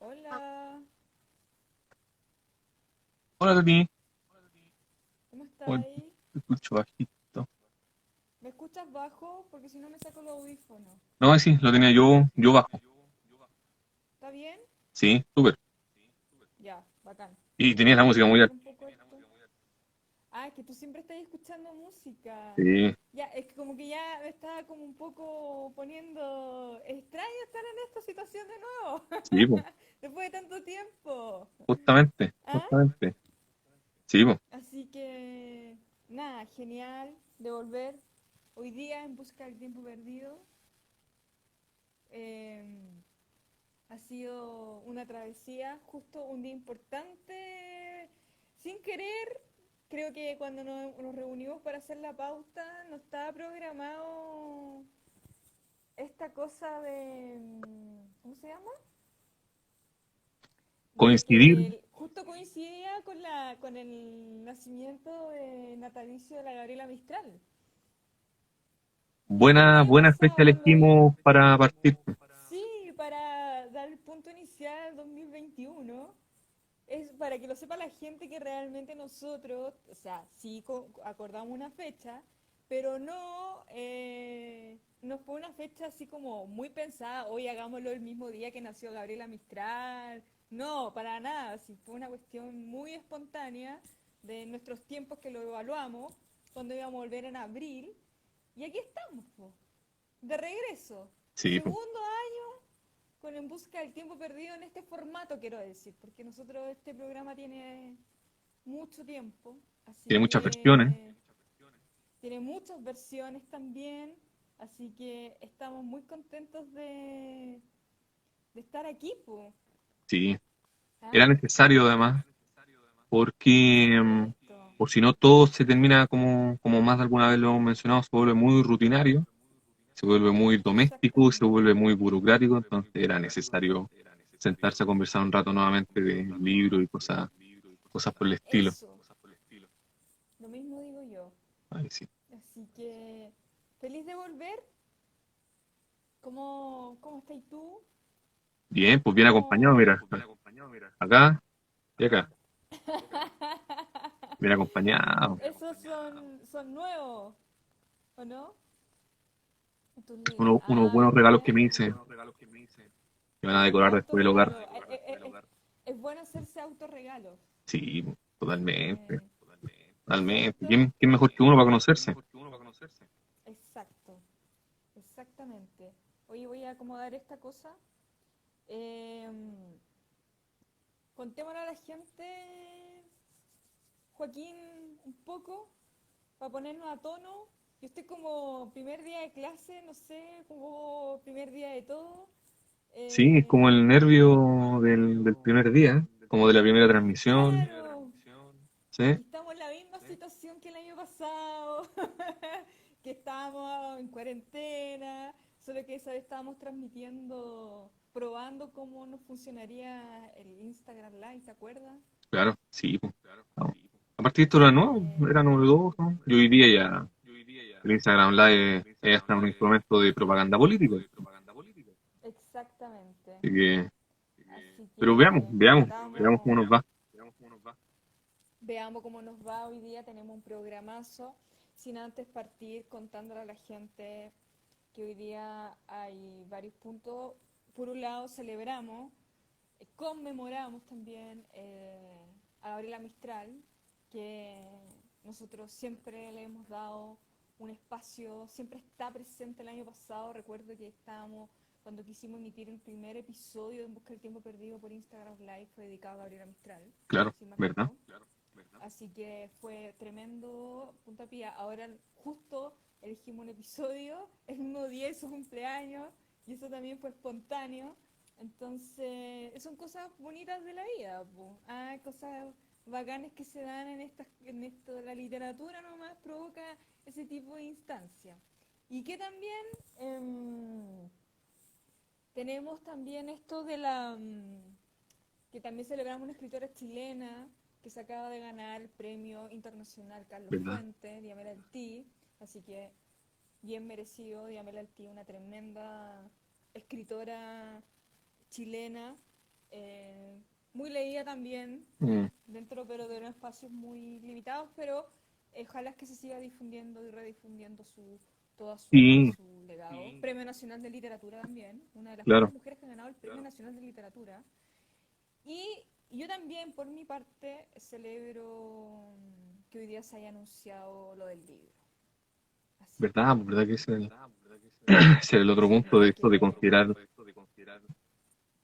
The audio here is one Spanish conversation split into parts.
Hola, Hola, Tati. ¿cómo Hoy estáis? te escucho bajito. ¿Me escuchas bajo? Porque si no me saco los audífonos. No, sí, lo tenía yo bajo. ¿Está bien? Sí, súper. Ya, bacán. Y Voy tenías la a música muy bajar alta. un poco esto. Ah, es que tú siempre estás escuchando música. Sí, Ya, es que como que ya me estaba como un poco poniendo extraño estar en esta situación de nuevo. sí, pues, Después de tanto tiempo. justamente, ¿Ah? justamente. Sí, pues. Así que, nada, genial de volver hoy día en busca del tiempo perdido. Em, Ha sido una travesía, justo un día importante. Sin querer, creo que cuando nos reunimos para hacer la pauta, no estaba programado esta cosa de... ¿Cómo se llama? De Coincidir, que justo coincidía con el nacimiento de natalicio de la Gabriela Mistral. Y como el año buena fecha pasado, elegimos para partir. Sí, para dar el punto inicial al 2021. Es para que lo sepa la gente que realmente nosotros, o sea, sí acordamos una fecha, pero no fue una fecha así como muy pensada, hoy hagámoslo el mismo día que nació Gabriela Mistral. No, para nada, sí fue una cuestión muy espontánea de nuestros tiempos que lo evaluamos, cuando íbamos a volver en abril, y aquí estamos, po, de regreso. Sí, pues. Segundo año con En Busca del Tiempo Perdido en este formato, quiero decir, porque nosotros este programa tiene mucho tiempo, así Tiene muchas versiones. que tiene muchas versiones también, así que estamos muy contentos de estar aquí, po. Sí, ¿Ah? era necesario además, porque Exacto. por si no todo se termina como más de alguna vez lo hemos mencionado, se vuelve muy rutinario, se vuelve muy doméstico, se Exactamente. vuelve muy burocrático, entonces era necesario sentarse a conversar un rato nuevamente de libros y cosas por el estilo. Eso, lo mismo digo yo. Ay, sí. Así que feliz de volver. ¿Cómo estás tú? Bien, pues bien acompañado, ¿Cómo... mira, acá y acá, bien acompañado. Esos son nuevos, ¿o no? Tus libros. Unos Ah, buenos regalos que me bien. hice, que van a decorar después del hogar. Autorregalo. Es bueno hacerse autorregalos. Sí, totalmente, Eh, totalmente. ¿Cierto? ¿Quién mejor que uno para conocerse? Exacto, exactamente. Oye, voy a acomodar esta cosa. Eh, Contémosle a la gente, Joaquín, un poco, para ponernos a tono. Yo estoy como primer día de clase, no sé, como primer día de todo. Sí, es como el Eh, nervio del primer día, como de la primera transmisión, claro, ¿sí? y estamos en la misma situación que el año pasado, que estábamos en cuarentena, solo que esa vez estábamos transmitiendo, probando cómo nos funcionaría el Instagram Live, ¿te acuerdas? Claro, sí, pues. No. Aparte esto era nuevo, era novedoso. Y hoy día ya el Instagram Live es hasta un instrumento de propaganda política. Exactamente. Así que, Así pero que veamos cómo nos va. veamos cómo nos va hoy día. Tenemos un programazo. Sin antes partir contándole a la gente que hoy día hay varios puntos. Por un lado, celebramos, conmemoramos también a Gabriela Mistral, que nosotros siempre le hemos dado un espacio, siempre está presente. El año pasado recuerdo que estábamos, cuando quisimos emitir el primer episodio de En Busca del Tiempo Perdido por Instagram Live, fue dedicado a Gabriela Mistral, Claro, si me ¿verdad? acuerdo. Así que fue tremendo puntapié. Ahora justo elegimos un episodio, el mismo día de su cumpleaños, y eso también fue espontáneo. Entonces, son cosas bonitas de la vida, po. Ah, cosas bacanas que se dan en esto, la literatura nomás provoca ese tipo de instancias. Y que también tenemos también esto de que también celebramos una escritora chilena que se acaba de ganar el premio internacional Carlos ¿Verdad? Fuente, Diamela Altí, así que bien merecido, Diamela Altí, una tremenda escritora chilena, muy leída también, Mm. dentro pero de unos espacios muy limitados, pero ojalá que se siga difundiendo y redifundiendo toda su obra, Sí, su legado. Premio Nacional de Literatura también, una de las pocas claro. mujeres que han ganado el Premio Nacional de Literatura. Y yo también, por mi parte, celebro que hoy día se haya anunciado lo del libro. Así ¿Verdad? que, ¿Verdad que ese era el otro sí, punto de esto de considerar los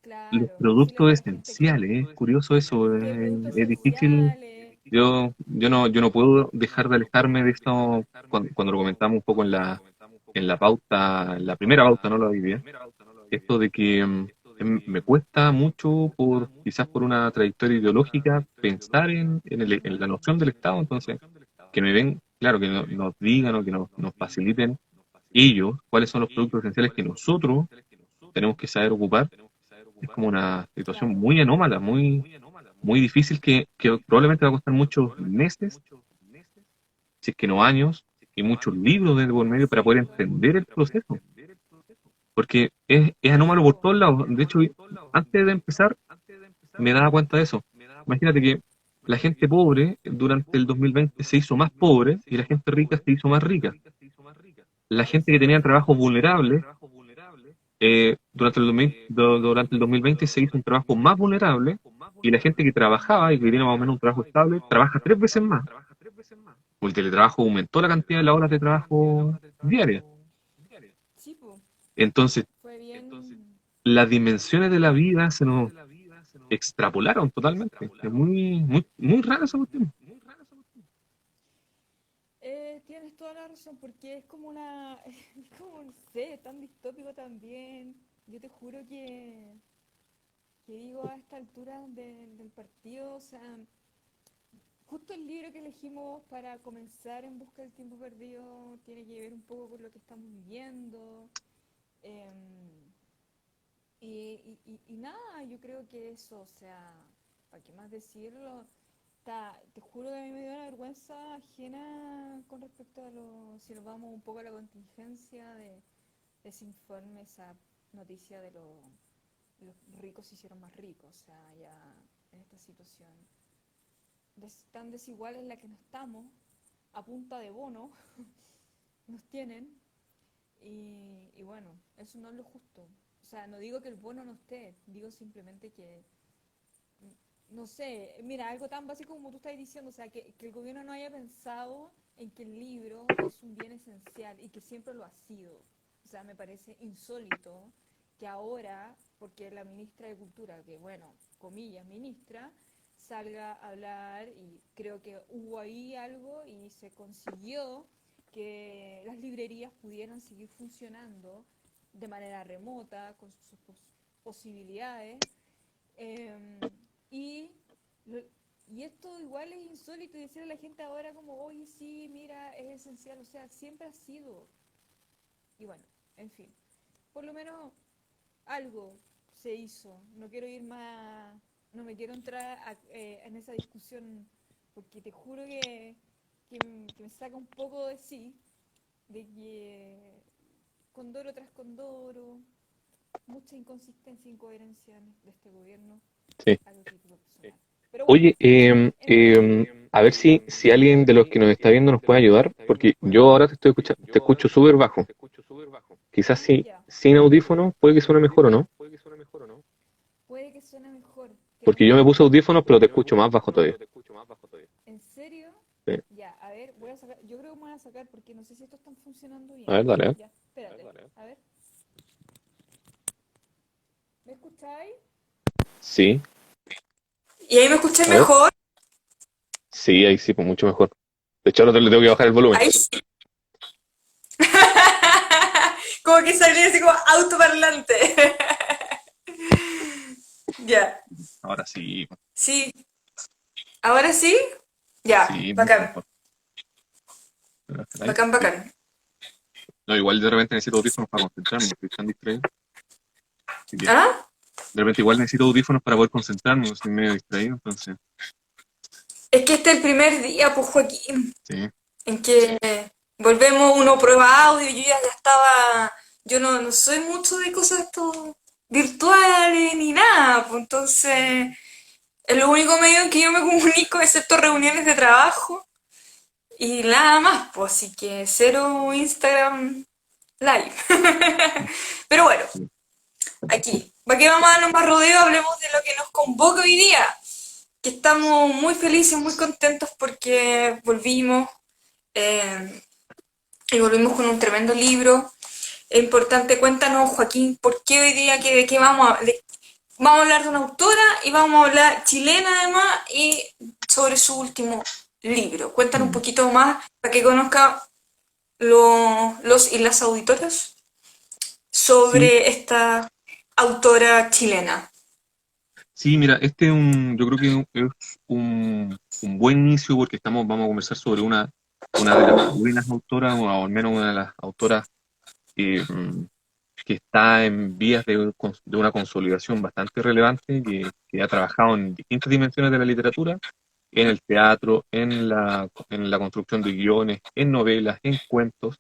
claro, decirle a productos la gente esenciales? Es curioso eso, que productos es difícil. esenciales. Yo no puedo dejar de alejarme de esto cuando lo comentamos un poco en la pauta, en la primera pauta, no la hoy día. Esto de que me cuesta mucho, quizás por una trayectoria ideológica, pensar en la noción del Estado. Entonces, que me ven, claro, que nos digan o que nos faciliten ellos cuáles son los productos esenciales que nosotros tenemos que saber ocupar, es como una situación Claro. muy anómala, muy, muy difícil que probablemente va a costar muchos meses, si es que no años, y muchos libros de por medio para poder entender el proceso. Porque es anómalo Sí, por po. todos lados. De hecho, antes de empezar, me daba cuenta de eso. Imagínate que la gente pobre durante el 2020 se hizo más pobre y la gente rica se hizo más rica. La gente que tenía Exacto. trabajos vulnerables durante el 2020 se hizo un trabajo más vulnerable y la gente que trabajaba y que tiene más o menos un trabajo estable trabaja 3 veces más. O el teletrabajo aumentó la cantidad de las horas de trabajo diarias. Sí, po. Entonces, Fue bien. las dimensiones de la vida se nos extrapolaron totalmente. Es muy, muy, muy raro esa cuestión. Tienes toda la razón, porque es como una. Es como, no sé, tan distópico también. Yo te juro que digo a esta altura del partido, o sea, justo el libro que elegimos para comenzar en busca del tiempo perdido tiene que ver un poco con lo que estamos viviendo. em, y nada, yo creo que eso, o sea, ¿para qué más decirlo? Te juro que a mí me dio una vergüenza ajena con respecto a si nos vamos un poco a la contingencia de ese informe, esa noticia de los ricos se hicieron más ricos, o sea, ya en esta situación tan desigual en la que no estamos, a punta de bono, nos tienen, y bueno, eso no es lo justo. O sea, no digo que el bono no esté, digo simplemente que no sé, mira, algo tan básico como tú estás diciendo, o sea, que el gobierno no haya pensado en que el libro es un bien esencial y que siempre lo ha sido. O sea, me parece insólito que ahora, porque la ministra de Cultura, que bueno, comillas, ministra, salga a hablar y creo que hubo ahí algo y se consiguió que las librerías pudieran seguir funcionando de manera remota, con sus posibilidades. Eh, y, lo- y esto igual es insólito y decirle a la gente ahora como, oye, sí, mira, es esencial, o sea, siempre ha sido. Y bueno, en fin, por lo menos algo se hizo. No quiero ir más, no me quiero entrar en esa discusión porque te juro que me saca un poco de sí, de que condoro tras condoro, mucha inconsistencia e incoherencia de este gobierno Sí. a lo título personal. Pero bueno, Oye, en fin. a ver si alguien de los que nos está viendo nos puede ayudar, porque yo ahora te estoy escuchando, te escucho súper bajo. Quizás si Ya, sin audífonos puede que suene mejor o no, puede que suene mejor. ¿Te porque yo me pongo puse audífonos? audífonos, pero te escucho más bajo todavía. ¿En serio? Sí. Ya, a ver, voy a sacar. Yo creo que me voy a sacar porque no sé si estos están funcionando A bien. ver, dale. Ya, espérate. A ver, ¿me escucháis? Sí, ¿Y ahí me escuché a ver. mejor? Sí, ahí sí, pues mucho mejor. De hecho, ahora le tengo que bajar el volumen. Ahí sí. Como que salía así como autoparlante. Ya. Ahora sí, Sí. ¿Ahora sí? Ya, sí, mucho bacán. mejor. ¿Ahí? Bacán, Sí. bacán. No, igual de repente necesito audífonos para concentrarme, estoy tan distraído. Así que ¿Ah? de repente igual necesito audífonos para poder concentrarme, estoy medio distraído, entonces, Es que este es el primer día, pues Joaquín, sí. en que volvemos, uno prueba audio, yo ya estaba yo no soy mucho de cosas esto virtuales ni nada, pues entonces es lo único medio en que yo me comunico, excepto reuniones de trabajo y nada más, pues así que cero Instagram live. Pero bueno, aquí, ¿para qué vamos a darnos más rodeo? Hablemos de lo que nos convoca hoy día, que estamos muy felices, muy contentos porque volvimos eh, y volvimos con un tremendo libro. Es importante, cuéntanos, Joaquín, ¿por qué hoy día de qué vamos a hablar de una autora y vamos a hablar chilena además y sobre su último libro? Cuéntanos un Mm. poquito más para que conozca los y las auditoras Sí, sobre esta autora chilena. sí, mira, yo creo que es un buen inicio porque vamos a conversar sobre una de las buenas autoras, o al menos una de las autoras eh, mm, que está en vías de una consolidación bastante relevante, que ha trabajado en distintas dimensiones de la literatura, en el teatro, en la construcción de guiones, en novelas, en cuentos,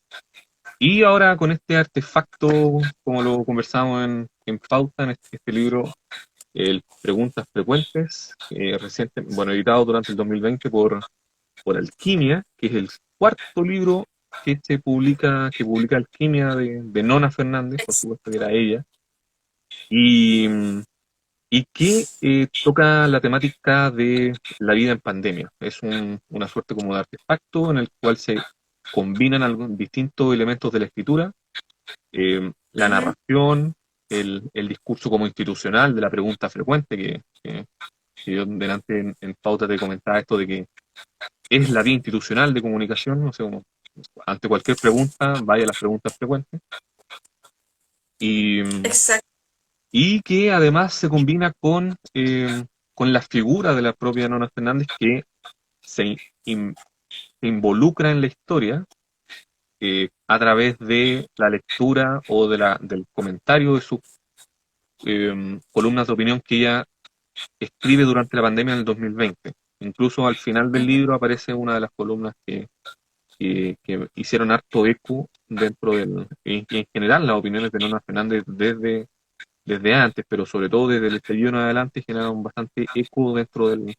y ahora con este artefacto, como lo conversamos en Pauta, en este libro, el Preguntas Frecuentes, bueno, editado durante el 2020 por Alquimia, que es el cuarto libro que publica Alquimia de Nona Fernández, por supuesto que era ella, y, y que toca la temática de la vida en pandemia. Es una suerte como de artefacto en el cual se combinan distintos elementos de la escritura, la Ujú. narración, el discurso como institucional de la pregunta frecuente, que yo delante en Pauta te comentaba esto de que es la vía institucional de comunicación, no sé, ante cualquier pregunta, vaya a las preguntas frecuentes, y, Exacto. y que además se combina con la figura de la propia Nona Fernández que se, in- se involucra en la historia a través de la lectura o del comentario de sus columnas de opinión que ella escribe durante la pandemia en el 2020. Incluso al final del Ujú. libro aparece una de las columnas que hicieron harto eco y en general las opiniones de Nona Fernández desde antes, pero sobre todo desde el estallido en adelante generaron bastante eco dentro de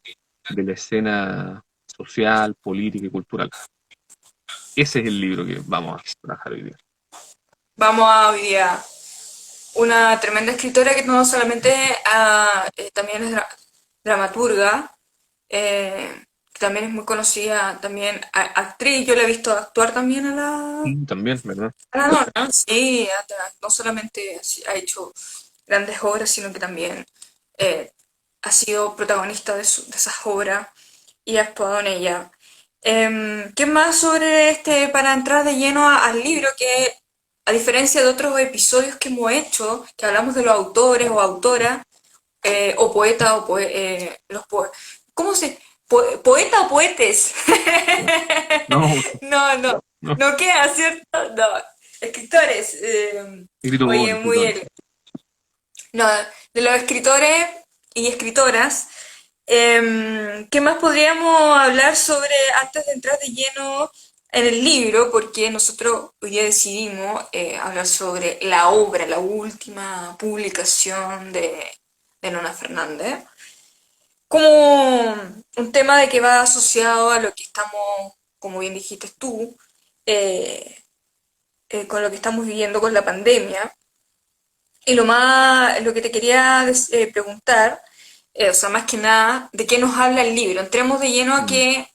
la escena social, política y cultural. Ese es el libro que vamos a trabajar hoy día. Vamos a hoy día una tremenda escritora que no solamente también es dramaturga, que también es muy conocida, también actriz, yo la he visto actuar también Y también, ¿verdad? a la Nona, sí, no solamente ha hecho grandes obras, sino que también eh, ha sido protagonista de esas obras y ha actuado en ellas. ¿Qué más sobre para entrar de lleno al libro? Que a diferencia de otros episodios que hemos hecho, que hablamos de los autores o autoras, o poeta, ¿cómo se? Poeta o poetes. No, No, no, no, no queda, ¿cierto? No, escritores. escrito por Oye, muy escritores. bien. No, de los escritores y escritoras, ¿qué más podríamos hablar sobre antes de entrar de lleno en el libro? Porque nosotros hoy día decidimos hablar sobre la obra, la última publicación de Nona Fernández, como un tema de que va asociado a lo que estamos, como bien dijiste tú, eh, con lo que estamos viviendo con la pandemia. Y lo que te quería preguntar, o sea, más que nada, ¿de qué nos habla el libro? Entremos de lleno a Mm, qué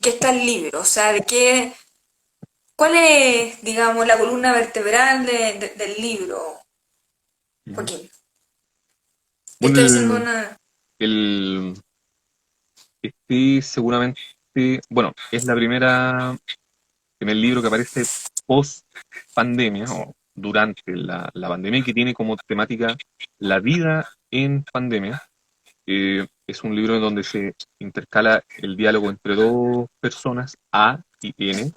está el libro, o sea, cuál es, digamos, la columna vertebral del libro, ujú. Joaquín. Bueno, Estoy haciendo una... el, seguramente, bueno, es primer libro que aparece post pandemia o durante la pandemia y que tiene como temática la vida en pandemia. Es un libro en donde se intercala el diálogo entre dos personas, A y N,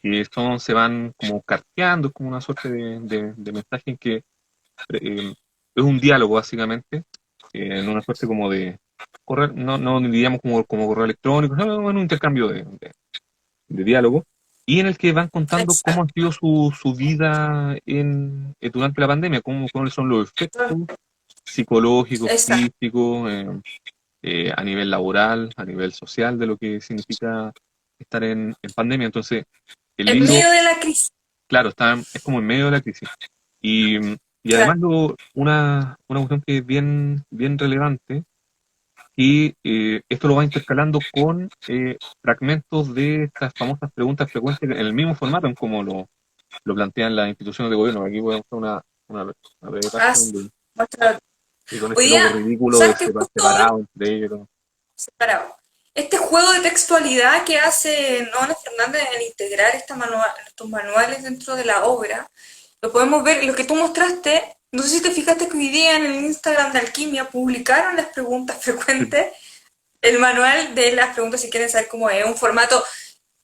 que se van como carteando, es como una suerte de mensaje en que es un diálogo básicamente, en una suerte como de correo, no diríamos como correo electrónico, no, es un intercambio de diálogo, y en el que van contando cómo Exacto. ha sido su vida durante la pandemia, cuáles son los efectos psicológicos, Exacto. físicos, a nivel laboral, a nivel social, de lo que significa estar en pandemia. Entonces, el En libro, medio de la crisis. claro, es como en medio de la crisis. Y, y Claro. además una cuestión que es bien relevante, y esto lo va intercalando con fragmentos de estas famosas preguntas frecuentes en el mismo formato en como lo plantean las instituciones de gobierno. Aquí voy a mostrar una breve parte Ah, donde, muestra- y con Hoy este día, logo ridículo de ¿sabes qué? Justo hoy, separado entre ellos. ¿No? separado. Este juego de textualidad que hace Nona Fernández en integrar estos manuales dentro de la obra, lo podemos ver, lo que tú mostraste, no sé si te fijaste que hoy día en el Instagram de Alquimia publicaron las preguntas Sí, frecuentes, el manual de las preguntas si quieren saber cómo es, un formato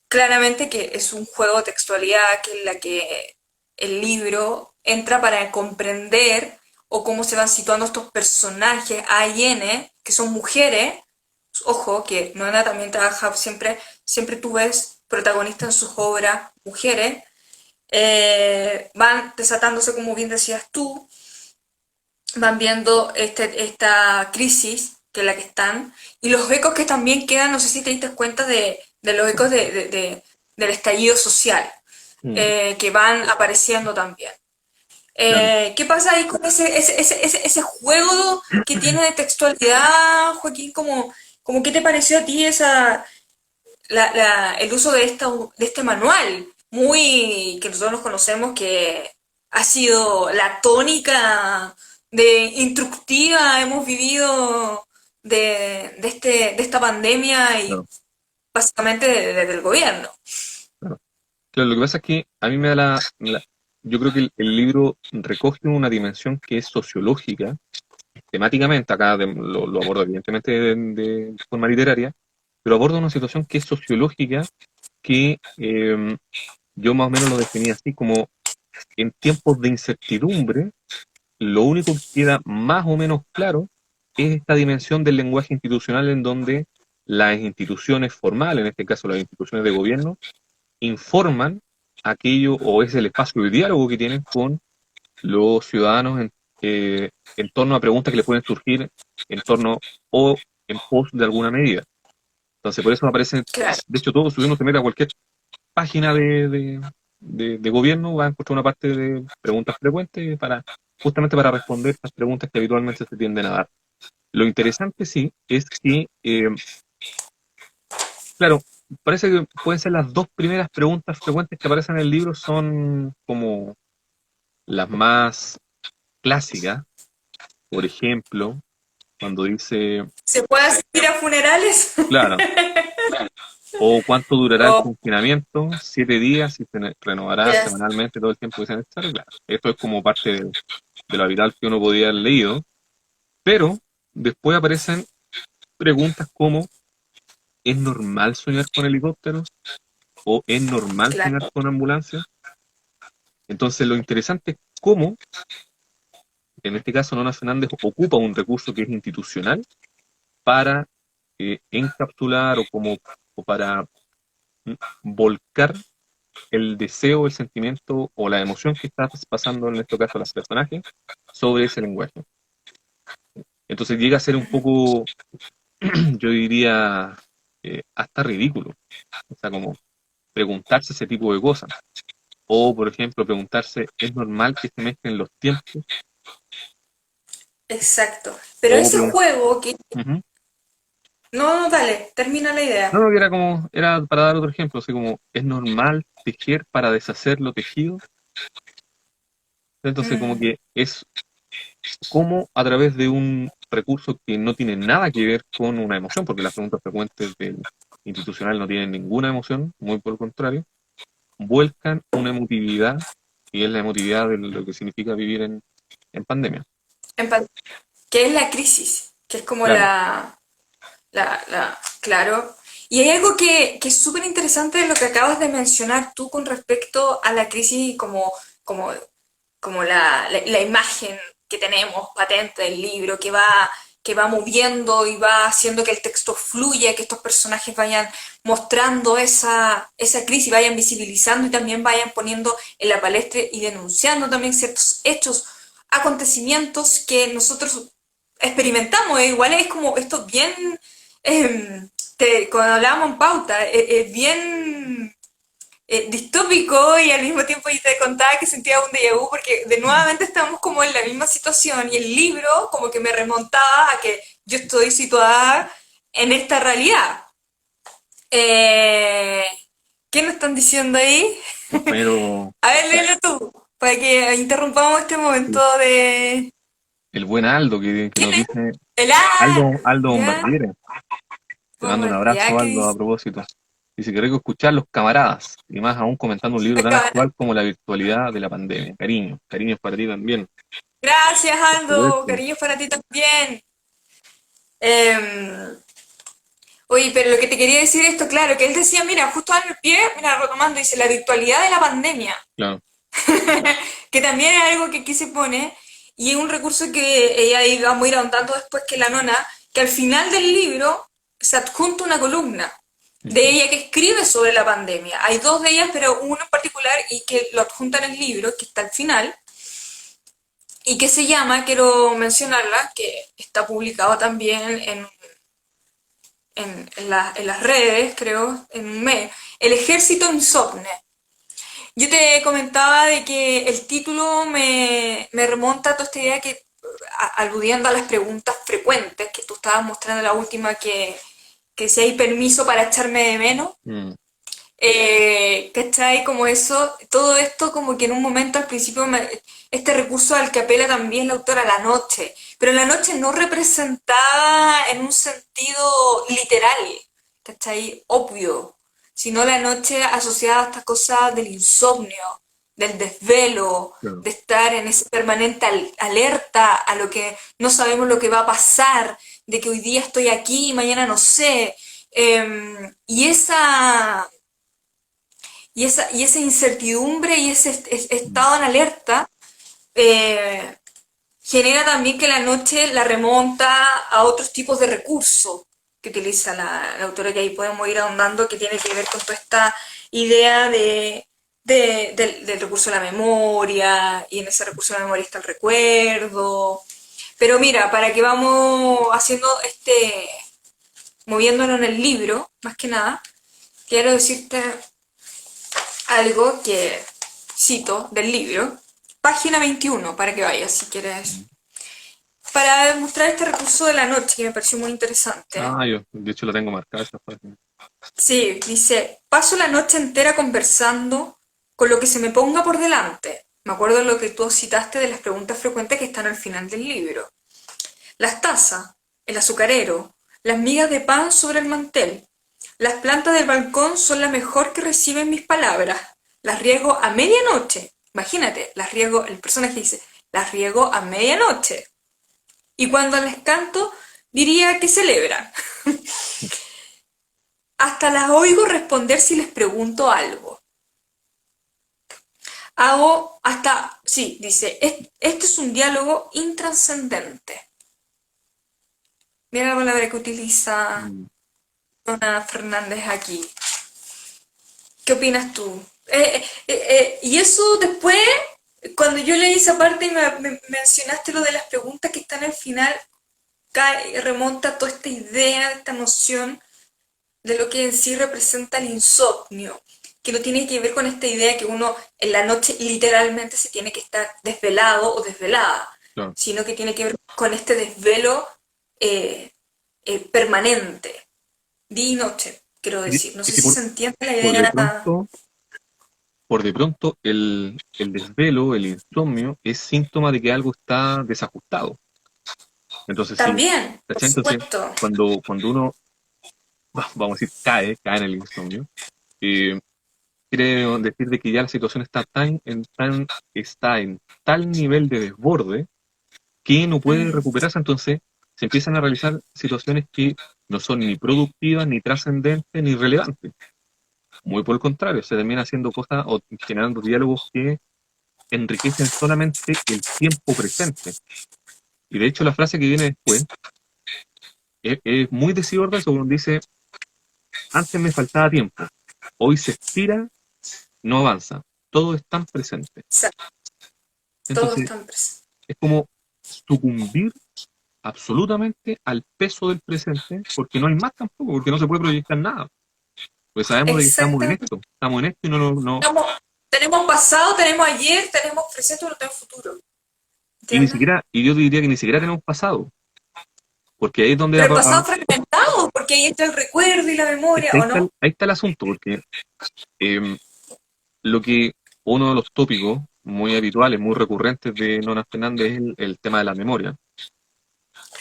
claramente que es un juego de textualidad que es la que el libro entra para comprender o cómo se van situando estos personajes A y N, que son mujeres. Ojo, que Nona también trabaja siempre tú ves protagonistas en sus obras, mujeres, van desatándose, como bien decías tú, van viendo esta crisis que es la que están, y los ecos que también quedan, no sé si te diste cuenta de los ecos del estallido social, mm, que van apareciendo también. claro. ¿Qué pasa ahí con ese juego que tiene de textualidad, Joaquín? Como qué te pareció a ti el uso de este manual? Muy que nosotros nos conocemos que ha sido la tónica de instructiva hemos vivido de esta pandemia y Claro, básicamente desde el gobierno. claro. Claro, lo que pasa es que a mí me da yo creo que el libro recoge una dimensión que es sociológica, temáticamente, acá lo aborda evidentemente de forma literaria, pero aborda una situación que es sociológica, que yo más o menos lo definía así como en tiempos de incertidumbre, lo único que queda más o menos claro es esta dimensión del lenguaje institucional en donde las instituciones formales, en este caso las instituciones de gobierno, informan aquello o es el espacio de diálogo que tienen con los ciudadanos en torno a preguntas que les pueden surgir en torno o en pos de alguna medida. Entonces, por eso aparece, Claro, de hecho, todo, si uno se mete a cualquier página de gobierno, va a encontrar una parte de preguntas frecuentes justamente para responder estas preguntas que habitualmente se tienden a dar. Lo interesante, sí, es que, claro, parece que pueden ser las dos primeras preguntas frecuentes que aparecen en el libro, son como las más clásicas. Por ejemplo, cuando dice, ¿se puede asistir a funerales? claro, o cuánto durará el O, confinamiento, 7 días, y se renovará yes. semanalmente todo el tiempo que sea necesario, claro. Esto es como parte de lo habitual que uno podía haber leído, pero después aparecen preguntas como, ¿es normal soñar con helicópteros? ¿O es normal soñar Claro, con ambulancias? Entonces, lo interesante es cómo, en este caso, Nona Fernández ocupa un recurso que es institucional para encapsular o para mm, volcar el deseo, el sentimiento o la emoción que está pasando en este caso a los personajes sobre ese lenguaje. Entonces llega a ser un poco, yo diría, hasta ridículo. O sea, como preguntarse ese tipo de cosas. O, por ejemplo, preguntarse, ¿es normal que se mezclen los tiempos? exacto. Pero O ese juego que... Ujú. No, no, dale, termina la No, idea. no, que era para dar otro ejemplo, así como, ¿es normal tejer para deshacer lo tejido? Entonces, como Mm, que es como a través de un recurso que no tiene nada que ver con una emoción, porque las preguntas frecuentes del institucional no tienen ninguna emoción, muy por el contrario, vuelcan una emotividad, y es la emotividad de lo que significa vivir en pandemia. empa- que es la crisis, que es como Claro, claro. Y hay algo que es súper interesante de lo que acabas de mencionar tú con respecto a la crisis como la imagen que tenemos patente del libro, que va que va moviendo y va haciendo que el texto fluya, que estos personajes vayan mostrando esa crisis, vayan visibilizando y también vayan poniendo en la palestra y denunciando también ciertos hechos, acontecimientos que nosotros experimentamos. Igual es como esto bien, cuando hablábamos en pauta, es bien distópico, y al mismo tiempo yo te contaba que sentía un déjà vu porque de nuevamente estamos como en la misma situación, y el libro como que me remontaba a que yo estoy situada en esta realidad. Eh, ¿Qué nos están diciendo ahí? Pero A ver, léelo tú, para que interrumpamos este momento de... el buen Aldo que ¿Quién nos es? dice, El Aldo ¿ya? Bombardiere, te mando un ¿Ya? abrazo, ¿Qué Aldo, dice? a propósito. Dice que rico escuchar los camaradas, y más aún comentando un libro tan Acá. actual como la virtualidad de la pandemia. Cariño, cariños para ti también, Gracias, por Aldo. supuesto. Cariños para ti también. Oye, pero lo que te quería decir esto, claro, que él decía, mira, justo al pie, mira, retomando, dice, la virtualidad de la pandemia, Claro, que también es algo que aquí se pone, y es un recurso que ella vamos a ir ahondando después, que la nona, que al final del libro se adjunta una columna de ujú, ella que escribe sobre la pandemia. Hay dos de ellas, pero uno en particular, y que lo adjunta en el libro, que está al final, y que se llama, quiero mencionarla, que está publicado también en las redes, creo, en un mes, El ejército insomne. Yo te comentaba de que el título me remonta a toda esta idea que, aludiendo a las preguntas frecuentes que tú estabas mostrando la última, que si hay permiso para echarme de menos, mm, ¿cachai? Como eso, todo esto como que en un momento al principio, este recurso al que apela también la autora, la noche, pero la noche no representada en un sentido literal, ¿cachai? Obvio, sino la noche asociada a esta cosa del insomnio, del desvelo, claro. de estar en ese permanente alerta a lo que no sabemos lo que va a pasar, de que hoy día estoy aquí y mañana no sé. Y esa incertidumbre y ese Mm, estado en alerta eh, genera también que la noche la remonta a otros tipos de recursos que utiliza la autora, que ahí podemos ir ahondando, que tiene que ver con toda esta idea del recurso de la memoria, y en ese recurso de la memoria está el recuerdo. Pero mira, para que vamos haciendo moviéndonos en el libro, más que nada, quiero decirte algo que cito del libro, página 21, para que vayas si quieres, mm. para demostrar este recurso de la noche que me pareció muy interesante. Ah, yo, de hecho, lo tengo marcada esa página. Sí, dice, paso la noche entera conversando con lo que se me ponga por delante. Me acuerdo de lo que tú citaste de las preguntas frecuentes que están al final del libro. Las tazas, el azucarero, las migas de pan sobre el mantel. Las plantas del balcón son la mejor que reciben mis palabras. Las riego a medianoche. Imagínate, las riego, el personaje dice, las riego a medianoche. Y cuando les canto, diría que celebran. Hasta las oigo responder si les pregunto algo. Hago hasta, sí, dice, este es un diálogo intranscendente. Mira la palabra que utiliza Mm. Dona Fernández aquí. ¿Qué opinas tú? Y eso después, cuando yo leí esa parte y me mencionaste lo de las preguntas que están al final, remonta a toda esta idea, esta noción de lo que en sí representa el insomnio, que no tiene que ver con esta idea que uno en la noche literalmente se tiene que estar desvelado o desvelada, Claro. sino que tiene que ver con este desvelo eh, permanente, día y noche, quiero decir. No Es sé que si se entiende la por de idea. pronto, por de pronto, el desvelo, el insomnio, es síntoma de que algo está desajustado. Entonces, sí, También, por ¿cachai? Entonces, supuesto. cuando uno, vamos a decir, cae en el insomnio, eh, quiere decir de que ya la situación está en tal nivel de desborde que no puede Mm, recuperarse. Entonces, se empiezan a realizar situaciones que no son ni productivas, ni trascendentes, ni relevantes. Muy por el contrario, se termina haciendo cosas o generando diálogos que enriquecen solamente el tiempo presente. Y de hecho, la frase que viene después es muy decidor de eso. Uno dice, antes me faltaba tiempo, hoy se estira, no avanza, todo es tan presente. sea, todos Entonces, están presentes. es como sucumbir absolutamente al peso del presente, porque no hay más tampoco, porque no se puede proyectar nada. Pues sabemos de que Exactamente. estamos en esto y Tenemos pasado, tenemos ayer, tenemos presente, pero no tenemos futuro. y ni ¿Entiendes? siquiera, y yo te diría que ni siquiera tenemos pasado, porque ahí es donde Pero el pasado fragmentado, porque ahí está el recuerdo y la es memoria, que ¿o no? ahí está el asunto, porque eh, lo que uno de los tópicos muy habituales, muy recurrentes de Nona Fernández es el tema de la memoria.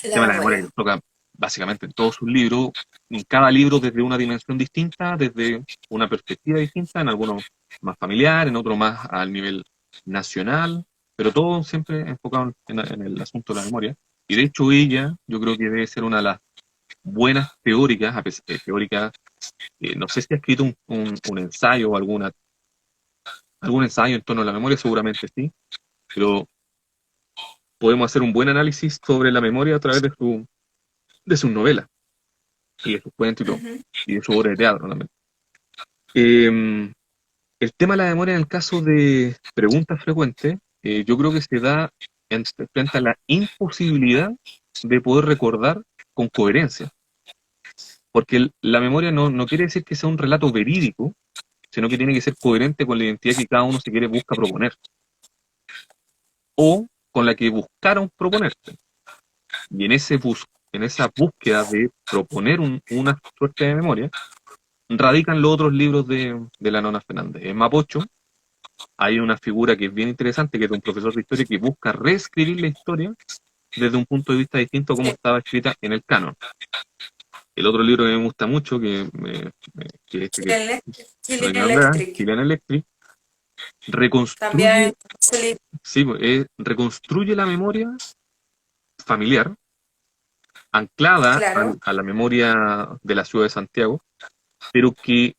El La tema de la memoria memoria. que toca básicamente en todos sus libros, en cada libro desde una dimensión distinta, desde una perspectiva distinta, en algunos más familiar, en otros más al nivel nacional, pero todo siempre enfocado en el asunto de la memoria. Y de hecho ella, yo creo que debe ser una de las buenas teóricas, teóricas, no sé si ha escrito un ensayo o algún ensayo en torno a la memoria, seguramente sí, pero podemos hacer un buen análisis sobre la memoria a través de sus novelas y de sus cuentos Ujú. y de su obra de teatro también. Eh, el tema de la memoria en el caso de preguntas frecuentes, yo creo que se da frente a la imposibilidad de poder recordar con coherencia, porque la memoria no quiere decir que sea un relato verídico, sino que tiene que ser coherente con la identidad que cada uno se busca proponer, o con la que buscaron proponerse. Y en esa búsqueda de proponer una suerte de memoria, radican los otros libros de la Nona Fernández. En Mapocho hay una figura que es bien interesante, que es de un profesor de historia que busca reescribir la historia desde un punto de vista distinto a cómo estaba escrita en el canon. El otro libro que me gusta mucho, que es este que Chilean nombrar, Electric. Chilean Electric, reconstruye, También ese libro. sí, reconstruye la memoria familiar, anclada Claro. a la memoria de la ciudad de Santiago, pero que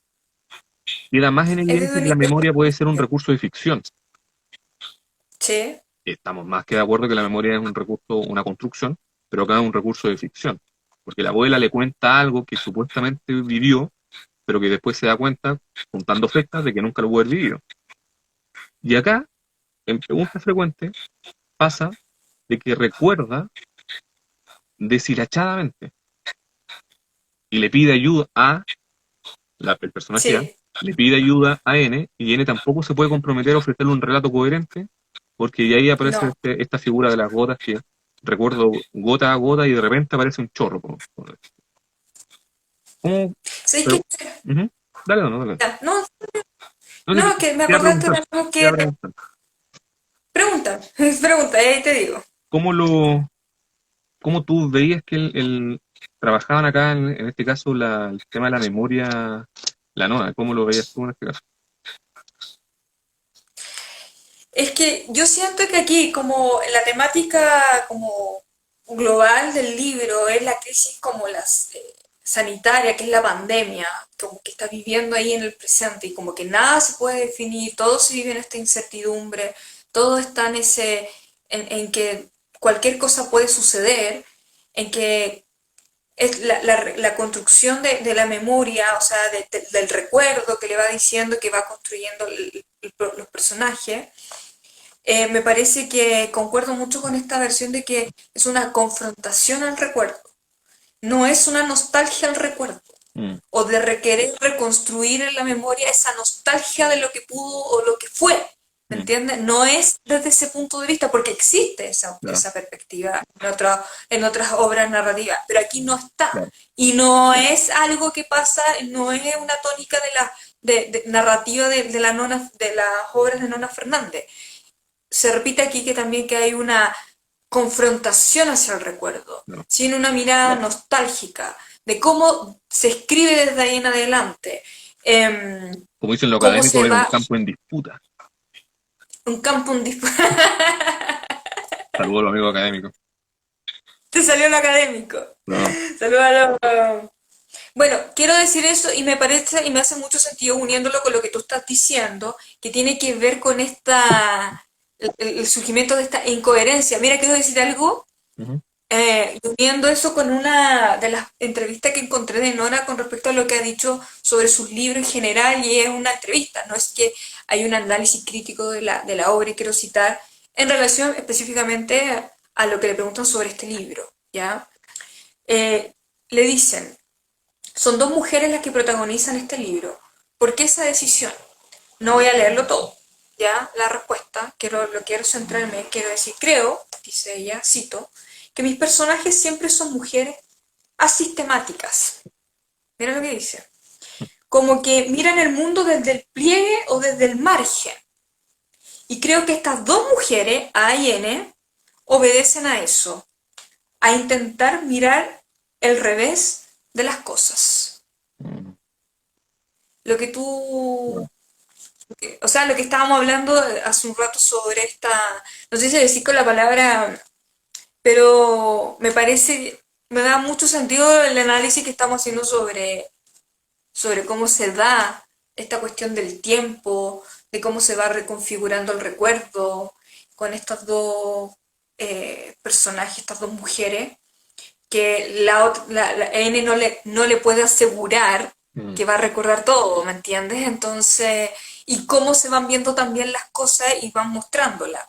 queda más en Es de evidencia un que la libro. memoria puede ser un recurso de ficción. Sí. Estamos más que de acuerdo que la memoria es un recurso, una construcción, pero acá es un recurso de ficción. Porque la abuela le cuenta algo que supuestamente vivió, pero que después se da cuenta, juntando fechas, de que nunca lo pudo haber vivido. Y acá, en preguntas frecuentes, pasa de que recuerda deshilachadamente y le pide ayuda el personaje A, Sí. le pide ayuda a N, y N tampoco se puede comprometer a ofrecerle un relato coherente, porque de ahí aparece No. esta figura de las gotas que recuerdo gota a gota y de repente aparece un chorro. ¿Cómo? ¿Sabes Pero, qué? ujú. Dale, no, dale. No, No, no, que me te iba a acordaste preguntar, de algo te iba a que... preguntar. Pregunta, pregunta, ahí te digo. ¿Cómo cómo tú veías que trabajaban acá, en este caso, el tema de la memoria, la nona? ¿Cómo lo veías tú en este caso? Es que yo siento que aquí, como la temática como global del libro es la crisis como sanitaria, que es la pandemia, como que está viviendo ahí en el presente y como que nada se puede definir, todo se vive en esta incertidumbre, todo está en que cualquier cosa puede suceder, en que es la construcción de la memoria, o sea, del recuerdo que le va diciendo, que va construyendo los personajes. Me parece que concuerdo mucho con esta versión de que es una confrontación al recuerdo, no es una nostalgia al recuerdo, Mm, o de requerer reconstruir en la memoria esa nostalgia de lo que pudo o lo que fue, ¿me mm, entiendes? No es desde ese punto de vista, porque existe claro, esa perspectiva en otras obras narrativas, pero aquí no está. claro. Y no es algo que pasa, no es una tónica de narrativa de las obras de Nona Fernández. Se repite aquí que también que hay una confrontación hacia el recuerdo, Claro. sin una mirada nostálgica de cómo se escribe desde ahí en adelante, Como dicen los cómo académicos, se es un va campo en disputa. un campo un Saludos a los amigos académicos. te salió lo académico. No, Saludos a los... Bueno, quiero decir eso y me parece y me hace mucho sentido uniéndolo con lo que tú estás diciendo, que tiene que ver con el surgimiento de esta incoherencia. Mira, quiero decir algo. ujú, Uniendo eso con una de las entrevistas que encontré de Nora con respecto a lo que ha dicho sobre sus libros en general, y es una entrevista, no es que hay un análisis crítico de la obra, y quiero citar en relación específicamente a lo que le preguntan sobre este libro, ¿ya? Le dicen, son dos mujeres las que protagonizan este libro. ¿Por qué esa decisión? No voy a leerlo todo, ¿ya? La respuesta, lo quiero centrarme, quiero decir, creo, dice ella, cito, que mis personajes siempre son mujeres asistemáticas. Mira lo que dice. Como que miran el mundo desde el pliegue o desde el margen. Y creo que estas dos mujeres, A y N, obedecen a eso, a intentar mirar el revés de las cosas. Mm. Lo que tú, o sea, lo que estábamos hablando hace un rato sobre esta, no sé si decir con la palabra, pero me parece, me da mucho sentido el análisis que estamos haciendo sobre cómo se da esta cuestión del tiempo, de cómo se va reconfigurando el recuerdo con estos dos personajes, estas dos mujeres, que la N no le puede asegurar Mm. que va a recordar todo, ¿me entiendes? Entonces, y cómo se van viendo también las cosas y van mostrándolas.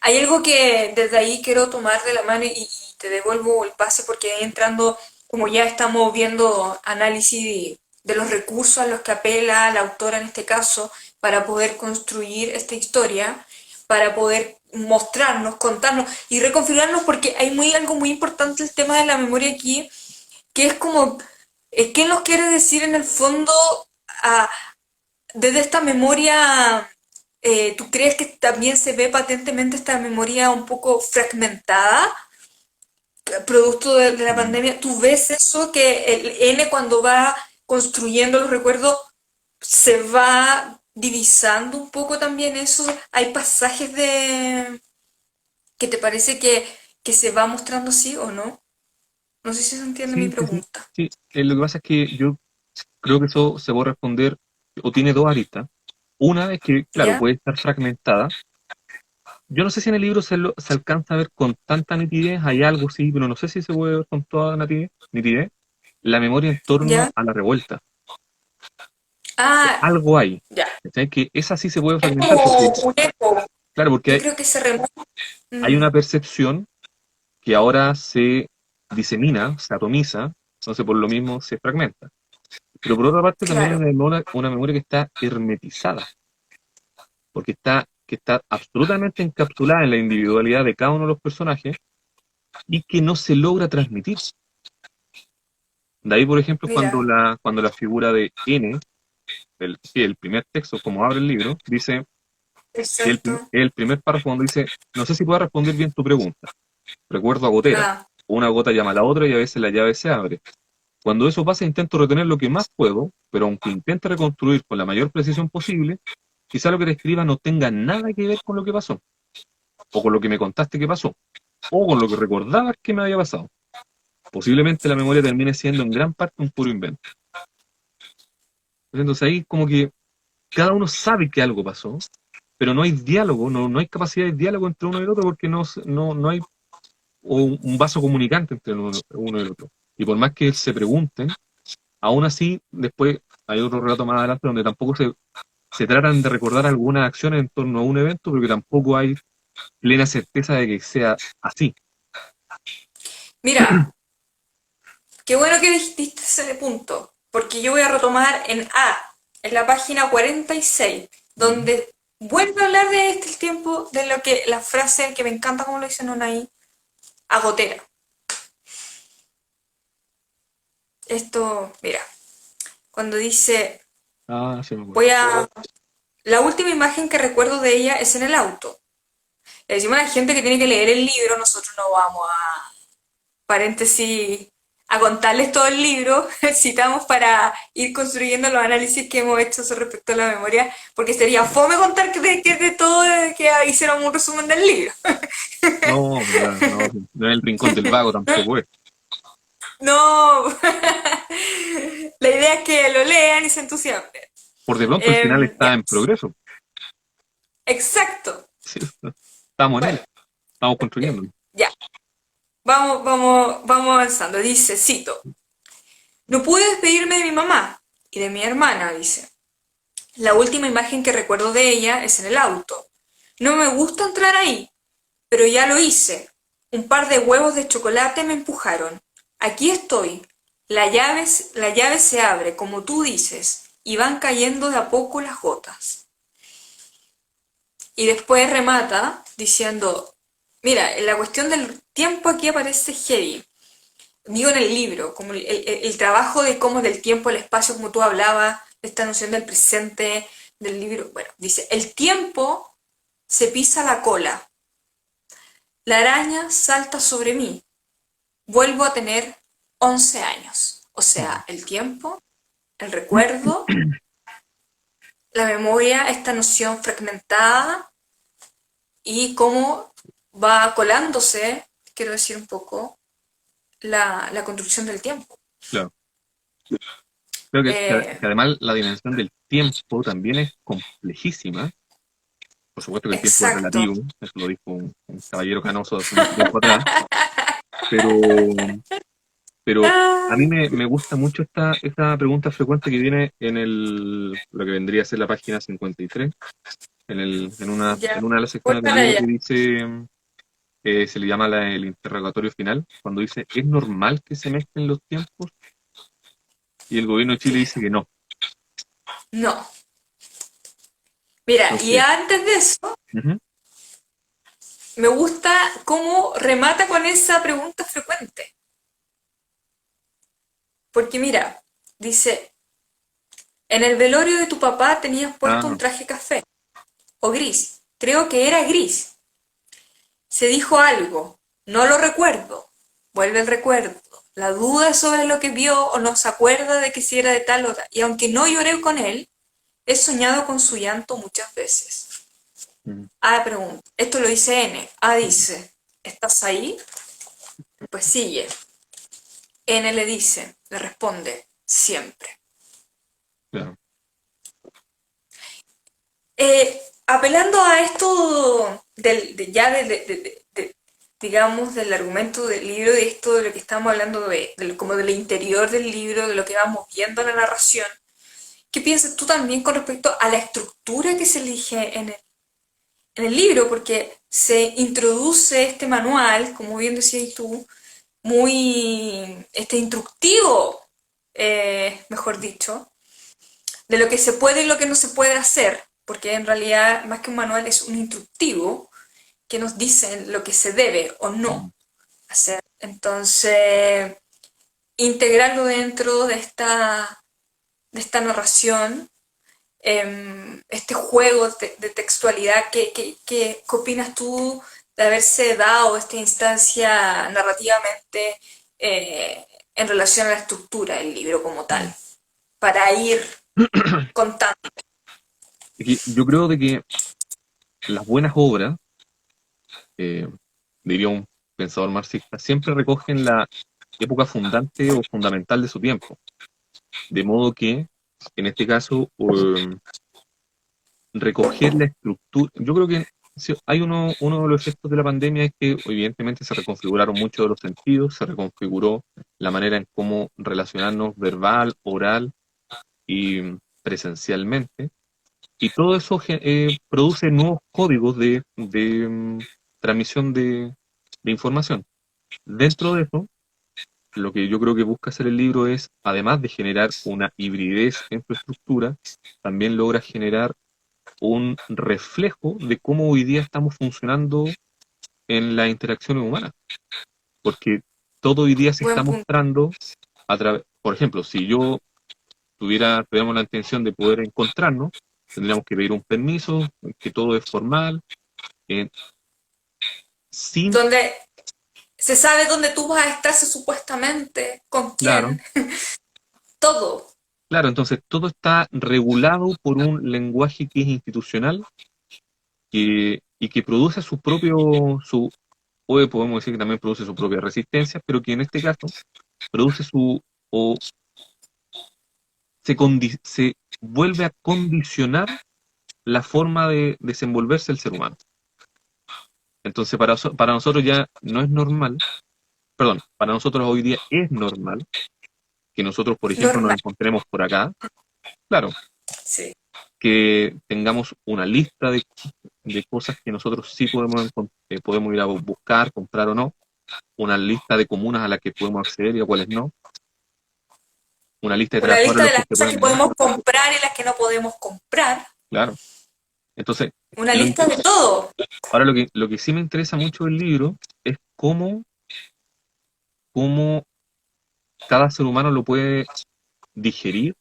Hay algo que desde ahí quiero tomar de la mano y te devuelvo el pase porque entrando, como ya estamos viendo análisis de los recursos a los que apela la autora en este caso para poder construir esta historia, para poder mostrarnos, contarnos y reconfigurarnos, porque hay algo muy importante el tema de la memoria aquí, que es como, ¿qué nos quiere decir en el fondo a, desde esta memoria? ¿Tú crees que también se ve patentemente esta memoria un poco fragmentada, producto de la Mm. pandemia? ¿Tú ves eso, que el N cuando va construyendo los recuerdos se va divisando un poco también eso? ¿Hay pasajes de que te parece que se va mostrando así o no? No sé si se entiende mi Sí, sí, sí. pregunta. Sí, lo que pasa es que yo creo que eso se puede responder, o tiene dos aristas. Una es que, claro, ¿Ya? puede estar fragmentada. Yo no sé si en el libro se alcanza a ver con tanta nitidez, hay algo sí, pero no sé si se puede ver con toda nitidez, la memoria en torno ¿Ya? a la revuelta. Ah, Algo hay. ya. ¿Cachai? Que esa sí se puede Es fragmentar como porque, un eco. claro, porque Yo creo que se remonta. hay Mm, una percepción que ahora se disemina, se atomiza, entonces por lo mismo se fragmenta. Pero por otra parte también hay claro, una memoria que está hermetizada, porque que está absolutamente encapsulada en la individualidad de cada uno de los personajes y que no se logra transmitir. De ahí, por ejemplo, mira, cuando la figura de N, sí, el primer texto, como abre el libro, dice, exacto. el primer párrafo donde dice, no sé si puedo responder bien tu pregunta. Recuerdo a gotera. Ah, Una gota llama a la otra y a veces la llave se abre. Cuando eso pasa, intento retener lo que más puedo, pero aunque intente reconstruir con la mayor precisión posible, quizá lo que te escriba no tenga nada que ver con lo que pasó, o con lo que me contaste que pasó, o con lo que recordabas que me había pasado. Posiblemente la memoria termine siendo en gran parte un puro invento. Entonces ahí como que cada uno sabe que algo pasó, pero no hay diálogo, no hay capacidad de diálogo entre uno y el otro porque no hay un vaso comunicante entre uno y el otro. Y por más que se pregunten, aún así, después hay otro relato más adelante donde tampoco se tratan de recordar algunas acciones en torno a un evento, porque tampoco hay plena certeza de que sea así. mira, qué bueno que dijiste ese punto, porque yo voy a retomar en A, en la página 46, Mm. donde vuelve a hablar de este tiempo, de lo que la frase que me encanta como lo dicen ahí, agotera. Esto, mira, cuando dice, Ah, sí me acuerdo. voy a... La última imagen que recuerdo de ella es en el auto. Le decimos a la gente que tiene que leer el libro, nosotros no vamos a, paréntesis, a contarles todo el libro, citamos para ir construyendo los análisis que hemos hecho respecto a la memoria, porque sería fome contar que de todo que hicieron un resumen del libro. No, claro, no es el rincón del vago tampoco es. No, la idea es que lo lean y se entusiasmen. Por de pronto el final está Ya, en progreso. exacto. Sí, estamos en él, Bueno, estamos construyendo. ya. vamos avanzando. Dice, cito, no pude despedirme de mi mamá y de mi hermana, dice. La última imagen que recuerdo de ella es en el auto. No me gusta entrar ahí, pero ya lo hice. Un par de huevos de chocolate me empujaron. Aquí estoy. La llave se abre, como tú dices, y van cayendo de a poco las gotas. Y después remata diciendo, mira, la cuestión del tiempo aquí aparece heavy. Digo en el libro, como el trabajo de cómo del tiempo, el espacio, como tú hablabas, esta noción del presente, del libro. Bueno, dice, el tiempo se pisa la cola. La araña salta sobre mí. Vuelvo a tener 11 años. O sea, el tiempo, el recuerdo, la memoria, esta noción fragmentada y cómo va colándose, quiero decir un poco, la construcción del tiempo. Claro. Creo Eh, que además la dimensión del tiempo también es complejísima. Por supuesto que el tiempo es exacto. relativo, eso lo dijo un caballero canoso hace mucho tiempo atrás, pero, pero a mí me gusta mucho esta pregunta frecuente que viene lo que vendría a ser la página 53, Ya, en una de las voy secciones del para libro allá. que dice, se le llama el interrogatorio final, cuando dice, ¿es normal que se mezclen los tiempos? Y el gobierno de Chile dice que no. No. Mira, y Entonces, antes de eso, ujú, me gusta cómo remata con esa pregunta frecuente. Porque mira, dice, en el velorio de tu papá tenías puesto un ah, traje café o gris. Creo que era gris. Se dijo algo. No lo recuerdo. Vuelve el recuerdo. La duda sobre lo que vio o no se acuerda de que si era de tal o tal. Y aunque no lloré con él, he soñado con su llanto muchas veces. ujú, A pregunta. Esto lo dice N. A ujú, dice, ¿estás ahí? Pues sigue. N le dice, le responde, siempre. claro. Apelando a esto ya digamos, del argumento del libro, de esto de lo que estamos hablando, como del interior del libro, de lo que vamos viendo en la narración, ¿qué piensas tú también con respecto a la estructura que se elige en el libro? Porque se introduce este manual, como bien decías tú, muy instructivo, mejor dicho, de lo que se puede y lo que no se puede hacer, porque en realidad más que un manual es un instructivo que nos dice lo que se debe o Ujú. no hacer. Entonces, integrarlo dentro de esta narración, este juego de textualidad, ¿qué opinas tú de haberse dado esta instancia narrativamente en relación a la estructura del libro como tal? Para ir contando. Yo creo de que las buenas obras, eh, diría un pensador marxista, siempre recogen la época fundante o fundamental de su tiempo. De modo que, en este caso, recoger la estructura. Yo creo que sí, hay uno de los efectos de la pandemia es que evidentemente se reconfiguraron muchos de los sentidos, se reconfiguró la manera en cómo relacionarnos verbal, oral y presencialmente. Y todo eso produce nuevos códigos de transmisión de información. Dentro de eso, lo que yo creo que busca hacer el libro es, además de generar una hibridez en su estructura, también logra generar un reflejo de cómo hoy día estamos funcionando en las interacciones humanas. Porque todo hoy día se está Buen punto. mostrando a través, por ejemplo, si yo tuviéramos la intención de poder encontrarnos, tendríamos que pedir un permiso, que todo es formal, eh, sin, Donde se sabe dónde tú vas a estar supuestamente, con claro, quién, todo. claro, entonces todo está regulado por un lenguaje que es institucional y que produce hoy podemos decir que también produce su propia resistencia, pero que en este caso produce o se vuelve a condicionar la forma de desenvolverse el ser humano. Entonces para nosotros ya no es normal perdón, para nosotros hoy día es normal que nosotros, por ejemplo, nos Normal, encontremos por acá, claro, sí. que tengamos una lista de cosas que nosotros sí podemos ir a buscar, comprar o no, una lista de comunas a las que podemos acceder y a cuáles no, una lista de Una trabajadores a lista los de que las se cosas pueden que ganar, podemos comprar y las que no podemos comprar. claro. Entonces, Una lo lista de inter- todo. ahora lo que sí me interesa mucho del libro es cómo cada ser humano lo puede digerir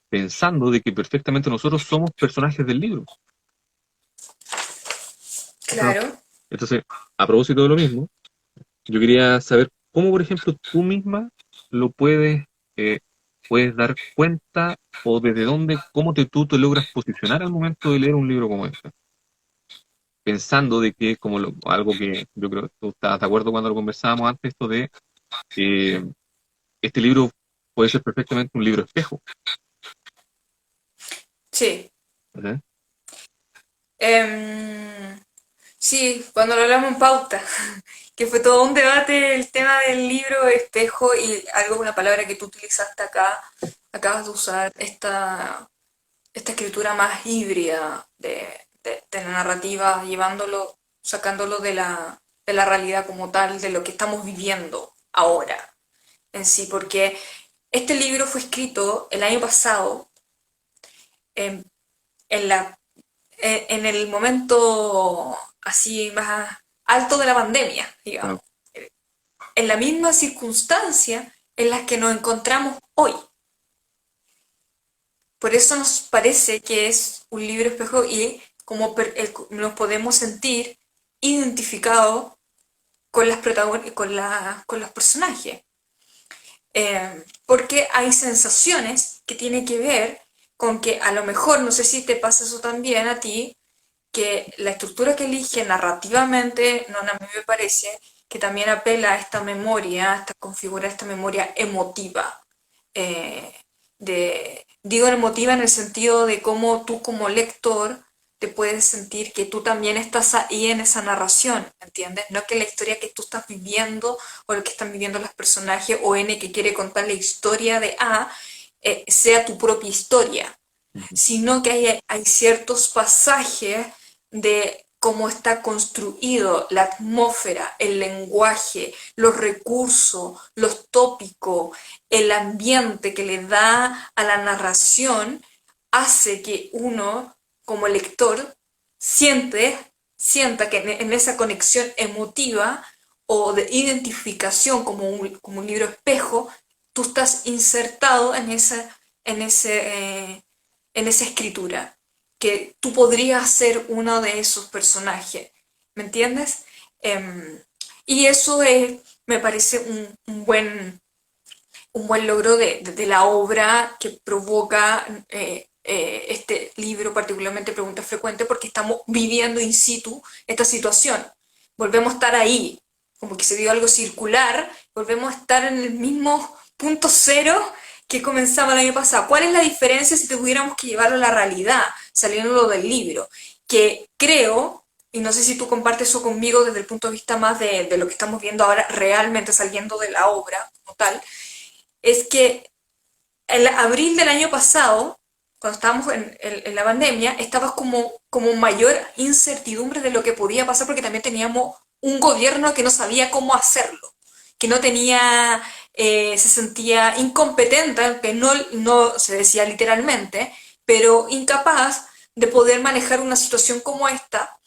pensando de que perfectamente nosotros somos personajes del libro. Entonces, Claro. entonces, a propósito de lo mismo, yo quería saber cómo, por ejemplo, tú misma lo eh, puedes dar cuenta o desde dónde, tú te logras posicionar al momento de leer un libro como este, pensando de que es como algo que yo creo que tú estás de acuerdo cuando lo conversábamos antes, esto de eh, este libro puede ser perfectamente un libro espejo. Sí. ¿Verdad? Em, sí, cuando lo hablamos en pauta, que fue todo un debate el tema del libro espejo y algo, una palabra que tú utilizaste acá, acabas de usar, esta escritura más híbrida de la narrativa, llevándolo, sacándolo de la realidad como tal, de lo que estamos viviendo ahora en sí, porque este libro fue escrito el año pasado en, en la, en el momento así más alto de la pandemia, Claro, digamos, en la misma circunstancia en la que nos encontramos hoy. Por eso nos parece que es un libro espejo y como nos podemos sentir identificados con con los personajes. Porque hay sensaciones que tienen que ver con que a lo mejor, no sé si te pasa eso también a ti, que la estructura que elige narrativamente, no, a mí me parece que también apela a esta memoria, esta configura esta memoria emotiva. eh, Digo emotiva en el sentido de cómo tú como lector te puedes sentir que tú también estás ahí en esa narración, ¿entiendes? No que la historia que tú estás viviendo o lo que están viviendo los personajes o N que quiere contar la historia de A sea tu propia historia, ujú, sino que hay ciertos pasajes de cómo está construido la atmósfera, el lenguaje, los recursos, los tópicos, el ambiente que le da a la narración, hace que uno, como lector, sienta que en esa conexión emotiva o de identificación como un libro espejo, tú estás insertado en ese, en esa escritura, que tú podrías ser uno de esos personajes, ¿me entiendes? Y eso me parece un buen logro de la obra que provoca este libro, particularmente Preguntas Frecuentes, porque estamos viviendo in situ esta situación. Volvemos a estar ahí, como que se dio algo circular, volvemos a estar en el mismo punto cero que comenzaba el año pasado. ¿Cuál es la diferencia si tuviéramos que llevarlo a la realidad, saliendo del libro? Que creo, y no sé si tú compartes eso conmigo desde el punto de vista más de lo que estamos viendo ahora realmente saliendo de la obra como tal, es que en abril del año pasado, cuando estábamos en la pandemia, estaba como mayor incertidumbre de lo que podía pasar porque también teníamos un gobierno que no sabía cómo hacerlo, que no tenía, se sentía incompetente, aunque no se decía literalmente, pero incapaz de poder manejar una situación como esta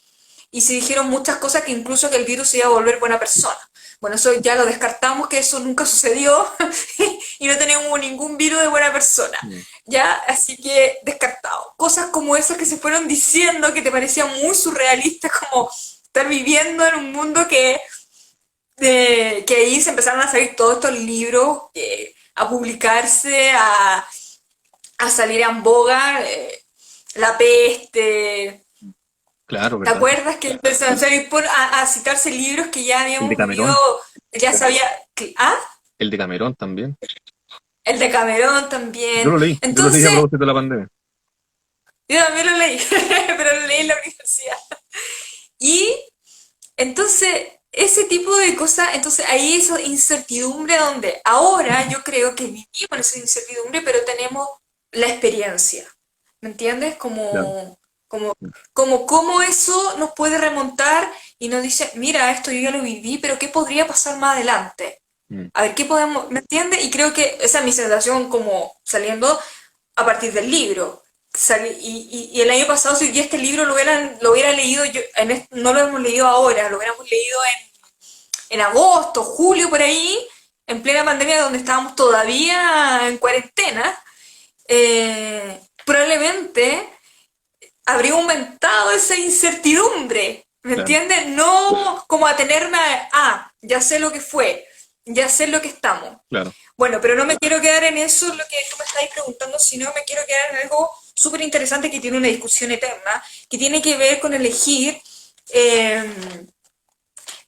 y se dijeron muchas cosas que incluso que el virus se iba a volver buena persona. Bueno, eso ya lo descartamos, que eso nunca sucedió y no tenemos ningún virus de buena persona. mm, Ya, así que descartado. Cosas como esas que se fueron diciendo que te parecía muy surrealista, como estar viviendo en un mundo que ahí se empezaron a salir todos estos libros a publicarse, a salir en boga, La Peste, claro, ¿te ¿verdad? acuerdas que empezaron a salir a citarse libros que ya El de habíamos vivido, Camerón, ya sabía, ¿ah? el de Camerón también. El de Camerón también. Yo lo leí a Entonces, propósito de la pandemia. yo también lo leí, pero lo leí en la universidad. Y entonces, ese tipo de cosas, entonces ahí esa incertidumbre donde ahora yo creo que vivimos en esa incertidumbre, pero tenemos la experiencia, ¿me entiendes? Claro. Como, como cómo eso nos puede remontar y nos dice, mira, esto yo ya lo viví, pero ¿qué podría pasar más adelante? Mm, A ver, ¿qué podemos, me entiendes? Y creo que esa es mi sensación como saliendo a partir del libro. Y el año pasado, si yo este libro lo hubiera leído, no lo hemos leído ahora, lo hubiéramos leído en agosto, julio, por ahí, en plena pandemia, donde estábamos todavía en cuarentena, probablemente habría aumentado esa incertidumbre, ¿me claro, entiendes? No como a tenerme ya sé lo que fue, ya sé lo que estamos. claro. Bueno, pero no me quiero quedar en eso, lo que tú me estáis preguntando, sino me quiero quedar en algo súper interesante que tiene una discusión eterna, que tiene que ver con elegir eh,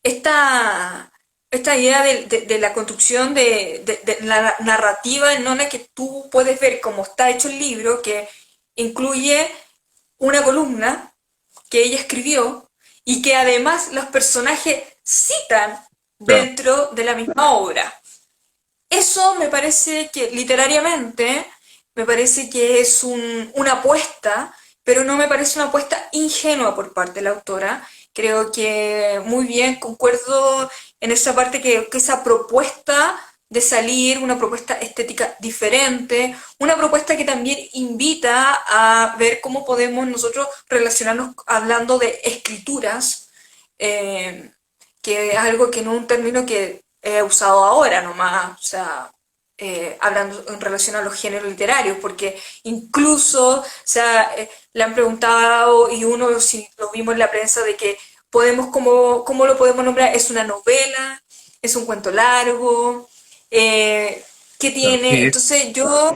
esta, esta idea de la construcción de la narrativa en Nona que tú puedes ver cómo está hecho el libro, que incluye una columna que ella escribió y que además los personajes citan Claro. dentro de la misma obra. Eso me parece que literariamente me parece que es una apuesta, pero no me parece una apuesta ingenua por parte de la autora. Creo que muy bien, concuerdo en esa parte que esa propuesta de salir, una propuesta estética diferente, una propuesta que también invita a ver cómo podemos nosotros relacionarnos hablando de escrituras, eh, que es algo que no es un término que he usado ahora nomás, o sea, hablando en relación a los géneros literarios, porque incluso, o sea, le han preguntado y uno, si lo vimos en la prensa, de que podemos, ¿cómo lo podemos nombrar? ¿Es una novela? ¿Es un cuento largo? ¿Qué Claro. tiene? Entonces yo,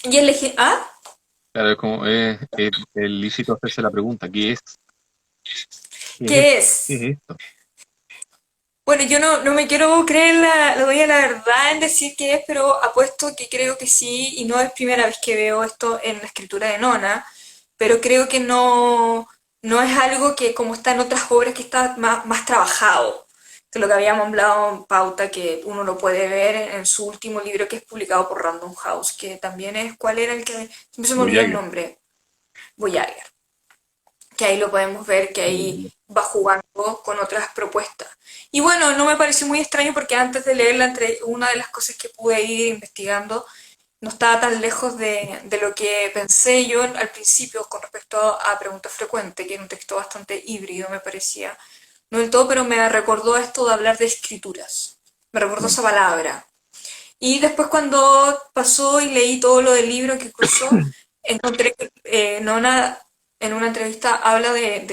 y elegí, Claro, es como es lícito hacerse la pregunta, ¿qué es, ¿qué qué es? es esto? Bueno, yo no me quiero creer la doy a la verdad en decir que es, pero apuesto que creo que sí, y no es primera vez que veo esto en la escritura de Nona, pero creo que no es algo que como está en otras obras que está más trabajado, que lo que habíamos hablado en Pauta, que uno lo puede ver en su último libro que es publicado por Random House, que también es, ¿cuál era el que? Siempre se me olvida el Voyager. nombre, Voyager, que ahí lo podemos ver, que ahí va jugando con otras propuestas. Y bueno, no me pareció muy extraño porque antes de leerla, entre una de las cosas que pude ir investigando, no estaba tan lejos de lo que pensé yo al principio con respecto a Pregunta Frecuente, que era un texto bastante híbrido, me parecía. No del todo, pero me recordó esto de hablar de escrituras. Me recordó Mm. esa palabra. Y después cuando pasó y leí todo lo del libro que cruzó, encontré que Nona en una entrevista habla de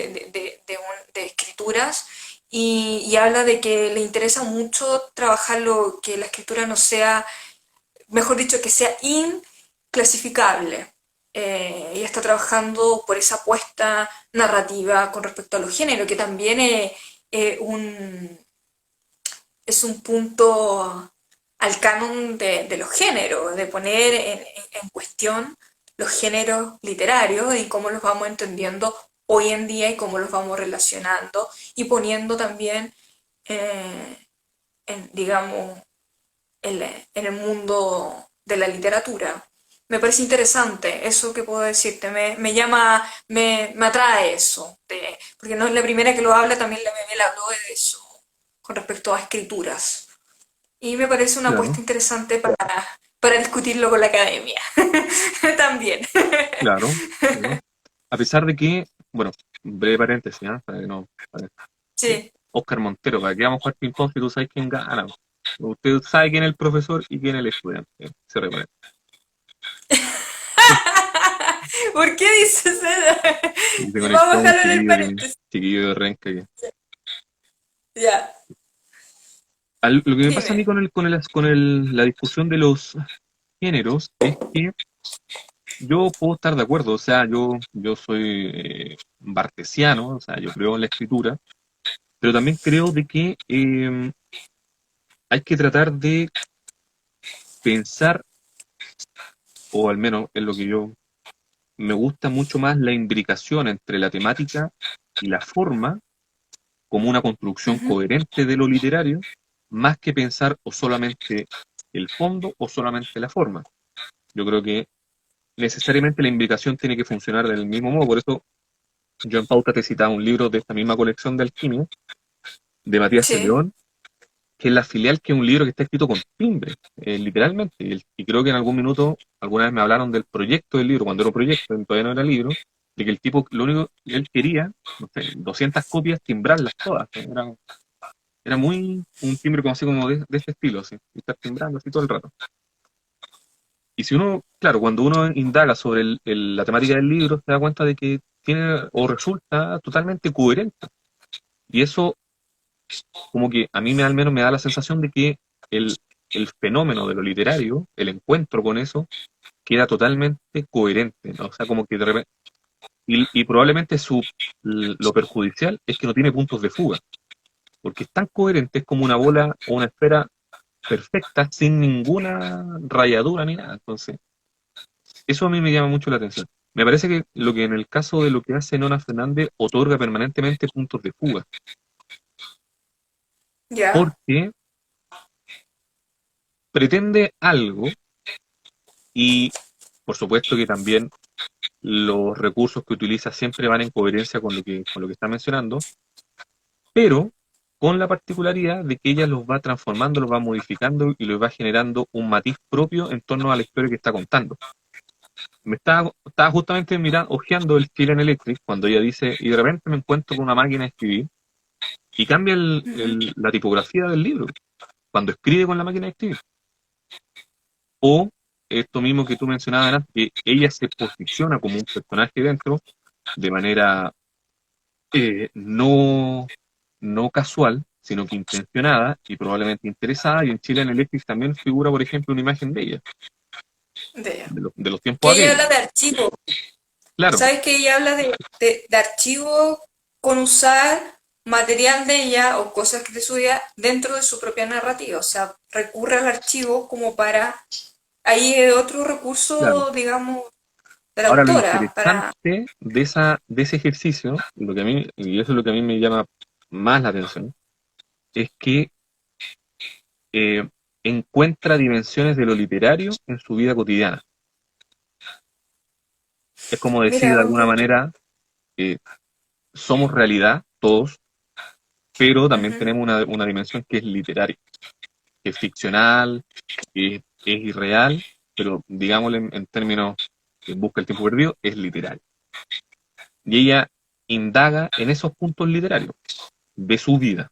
escrituras y habla de que le interesa mucho trabajar que la escritura no sea, mejor dicho, que sea inclasificable. Ella está trabajando por esa apuesta narrativa con respecto a los géneros, que también eh, un, es un punto al canon de los géneros, de poner en cuestión los géneros literarios y cómo los vamos entendiendo hoy en día y cómo los vamos relacionando y poniendo también, digamos, en el mundo de la literatura. Me parece interesante eso que puedo decirte, me llama, me atrae eso, porque no es la primera que lo habla, también la Mabel habló de eso con respecto a escrituras. Y me parece una apuesta Claro, interesante para discutirlo con la academia. También. claro, claro. A pesar de que, bueno, breve paréntesis, ¿ah? Para que no, Sí. Oscar Montero, ¿para qué vamos a jugar ping-pong si tú sabes quién gana? Usted sabe quién es el profesor y quién es el estudiante. Cierre paréntesis. ¿Por qué dices eso? Dice Y con el vamos a un dejarlo en el chiquillo, paréntesis. chiquillo de Renca. Ya, Lo que me pasa a mí dime. la discusión de los géneros es que yo puedo estar de acuerdo, o sea, yo soy bartesiano, o sea, yo creo en la escritura, pero también creo de que hay que tratar de pensar, o al menos en lo que yo me gusta mucho más la imbricación entre la temática y la forma como una construcción Ujú. coherente de lo literario, más que pensar o solamente el fondo o solamente la forma. Yo creo que necesariamente la imbricación tiene que funcionar del mismo modo, por eso yo en pauta te citaba un libro de esta misma colección de alquimia, de Matías Sí, León, que es la filial, que es un libro que está escrito con timbre, literalmente. Y creo que en algún minuto, alguna vez me hablaron del proyecto del libro, cuando era un proyecto, todavía no era libro, de que el tipo, lo único que él quería, no sé, 200 copias, timbrarlas todas. Era muy un timbre como así como de este estilo, así, y estar timbrando así todo el rato. Y si uno, claro, cuando uno indaga sobre la temática del libro, se da cuenta de que tiene o resulta totalmente coherente. Y eso como que a mí al menos me da la sensación de que el, el fenómeno de lo literario, el encuentro con eso, queda totalmente coherente, ¿no? O sea, como que de repente, y probablemente lo perjudicial es que no tiene puntos de fuga, porque es tan coherente, es como una bola o una esfera perfecta, sin ninguna rayadura ni nada. Entonces, eso a mí me llama mucho la atención. Me parece que lo que en el caso de lo que hace Nona Fernández otorga permanentemente puntos de fuga, ya. porque pretende algo y por supuesto que también los recursos que utiliza siempre van en coherencia con lo que está mencionando, pero con la particularidad de que ella los va transformando, los va modificando y los va generando un matiz propio en torno a la historia que está contando. Estaba justamente mirando, hojeando el Chilean Electric cuando ella dice, y de repente me encuentro con una máquina de escribir y cambia Ujú. la tipografía del libro cuando escribe con la máquina de escribir. O esto mismo que tú mencionabas antes, que ella se posiciona como un personaje dentro de manera no casual, sino que intencionada y probablemente interesada, y en Chile en Electric también figura, por ejemplo, una imagen de ella, De, de los que tiempos ella aquellos. habla de archivos. Claro, ¿Sabes que ella habla de archivos con usar material de ella o cosas de su vida dentro de su propia narrativa? O sea, recurre al archivo como para... Ahí es otro claro. recurso, digamos, de la Ahora lo autora para... interesante de ese ejercicio, lo que a mí, y eso es lo que a mí me llama más la atención, es que eh, encuentra dimensiones de lo literario en su vida cotidiana. Es como decir Mira, de buen alguna punto. manera, eh, somos realidad todos, pero también Ujú. tenemos una dimensión que es literaria, que es ficcional, que es irreal, pero digámosle en términos que busca el tiempo perdido, es literario. Y ella indaga en esos puntos literarios de su vida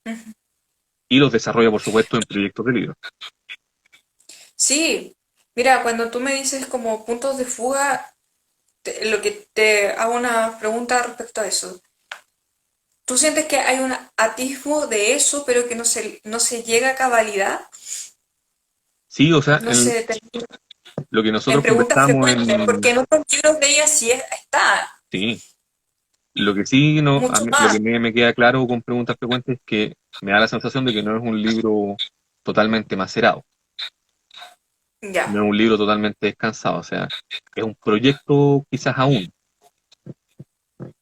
Ujú. y los desarrolla, por supuesto, en proyectos de libros. Sí, mira, cuando tú me dices como puntos de fuga, lo que te hago una pregunta respecto a eso. ¿Tú sientes que hay un atisbo de eso, pero que no se llega a cabalidad? Sí, o sea, No se lo que en nosotros preguntas conversamos frecuentes, porque en otros libros de ella sí está, sí, lo que sí no, mucho lo que más. me queda claro con preguntas frecuentes es que me da la sensación de que no es un libro totalmente macerado, Ya. no es un libro totalmente descansado, o sea, es un proyecto quizás aún.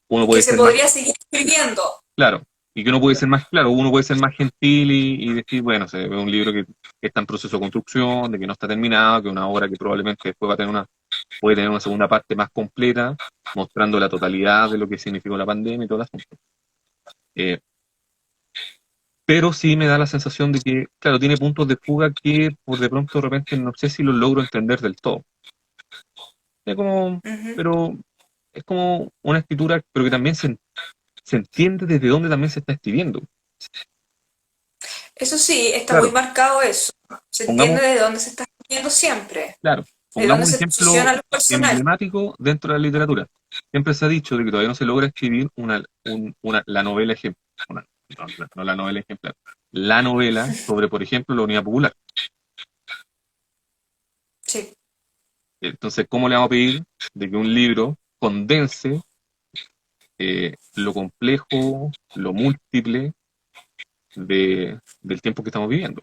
Uno Que puede se ser más podría seguir escribiendo. claro, y que uno puede ser más claro, uno puede ser más gentil y decir, bueno, se ve un libro que está en proceso de construcción, de que no está terminado, que es una obra que probablemente después puede tener una segunda parte más completa, mostrando la totalidad de lo que significó la pandemia y todo el asunto. Eh, pero sí me da la sensación de que, claro, tiene puntos de fuga que por de pronto de repente no sé si los logro entender del todo. Es como, Ujú. pero es como una escritura, pero que también se entiende desde dónde también se está escribiendo. Eso sí, está muy Claro, marcado eso. Se entiende pongamos, de dónde se está escribiendo siempre, claro, de pongamos dónde un se ejemplo posicionan los personajes. emblemático dentro de la literatura. Siempre se ha dicho de que todavía no se logra escribir la novela ejemplar, no la novela ejemplar, la novela sobre, por ejemplo, la Unidad Popular. Sí. Entonces, ¿cómo le vamos a pedir de que un libro condense lo complejo, lo múltiple del tiempo que estamos viviendo?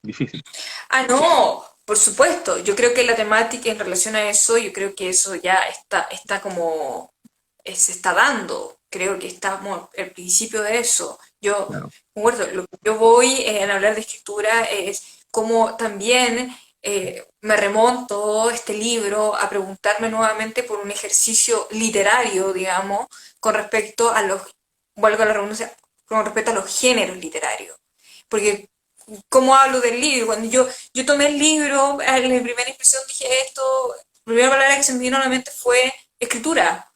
Difícil. Ah, no, por supuesto. Yo creo que la temática en relación a eso, yo creo que eso ya está como se está dando. Creo que estamos al principio de eso. Yo, claro, recuerdo, lo que yo voy en hablar de escritura es como también me remonto este libro a preguntarme nuevamente por un ejercicio literario, digamos, con respecto a los, vuelvo a la redundancia, con respecto a los géneros literarios. Porque, ¿cómo hablo del libro? Cuando yo tomé el libro, en la primera impresión dije esto, la primera palabra que se me vino a la mente fue escritura.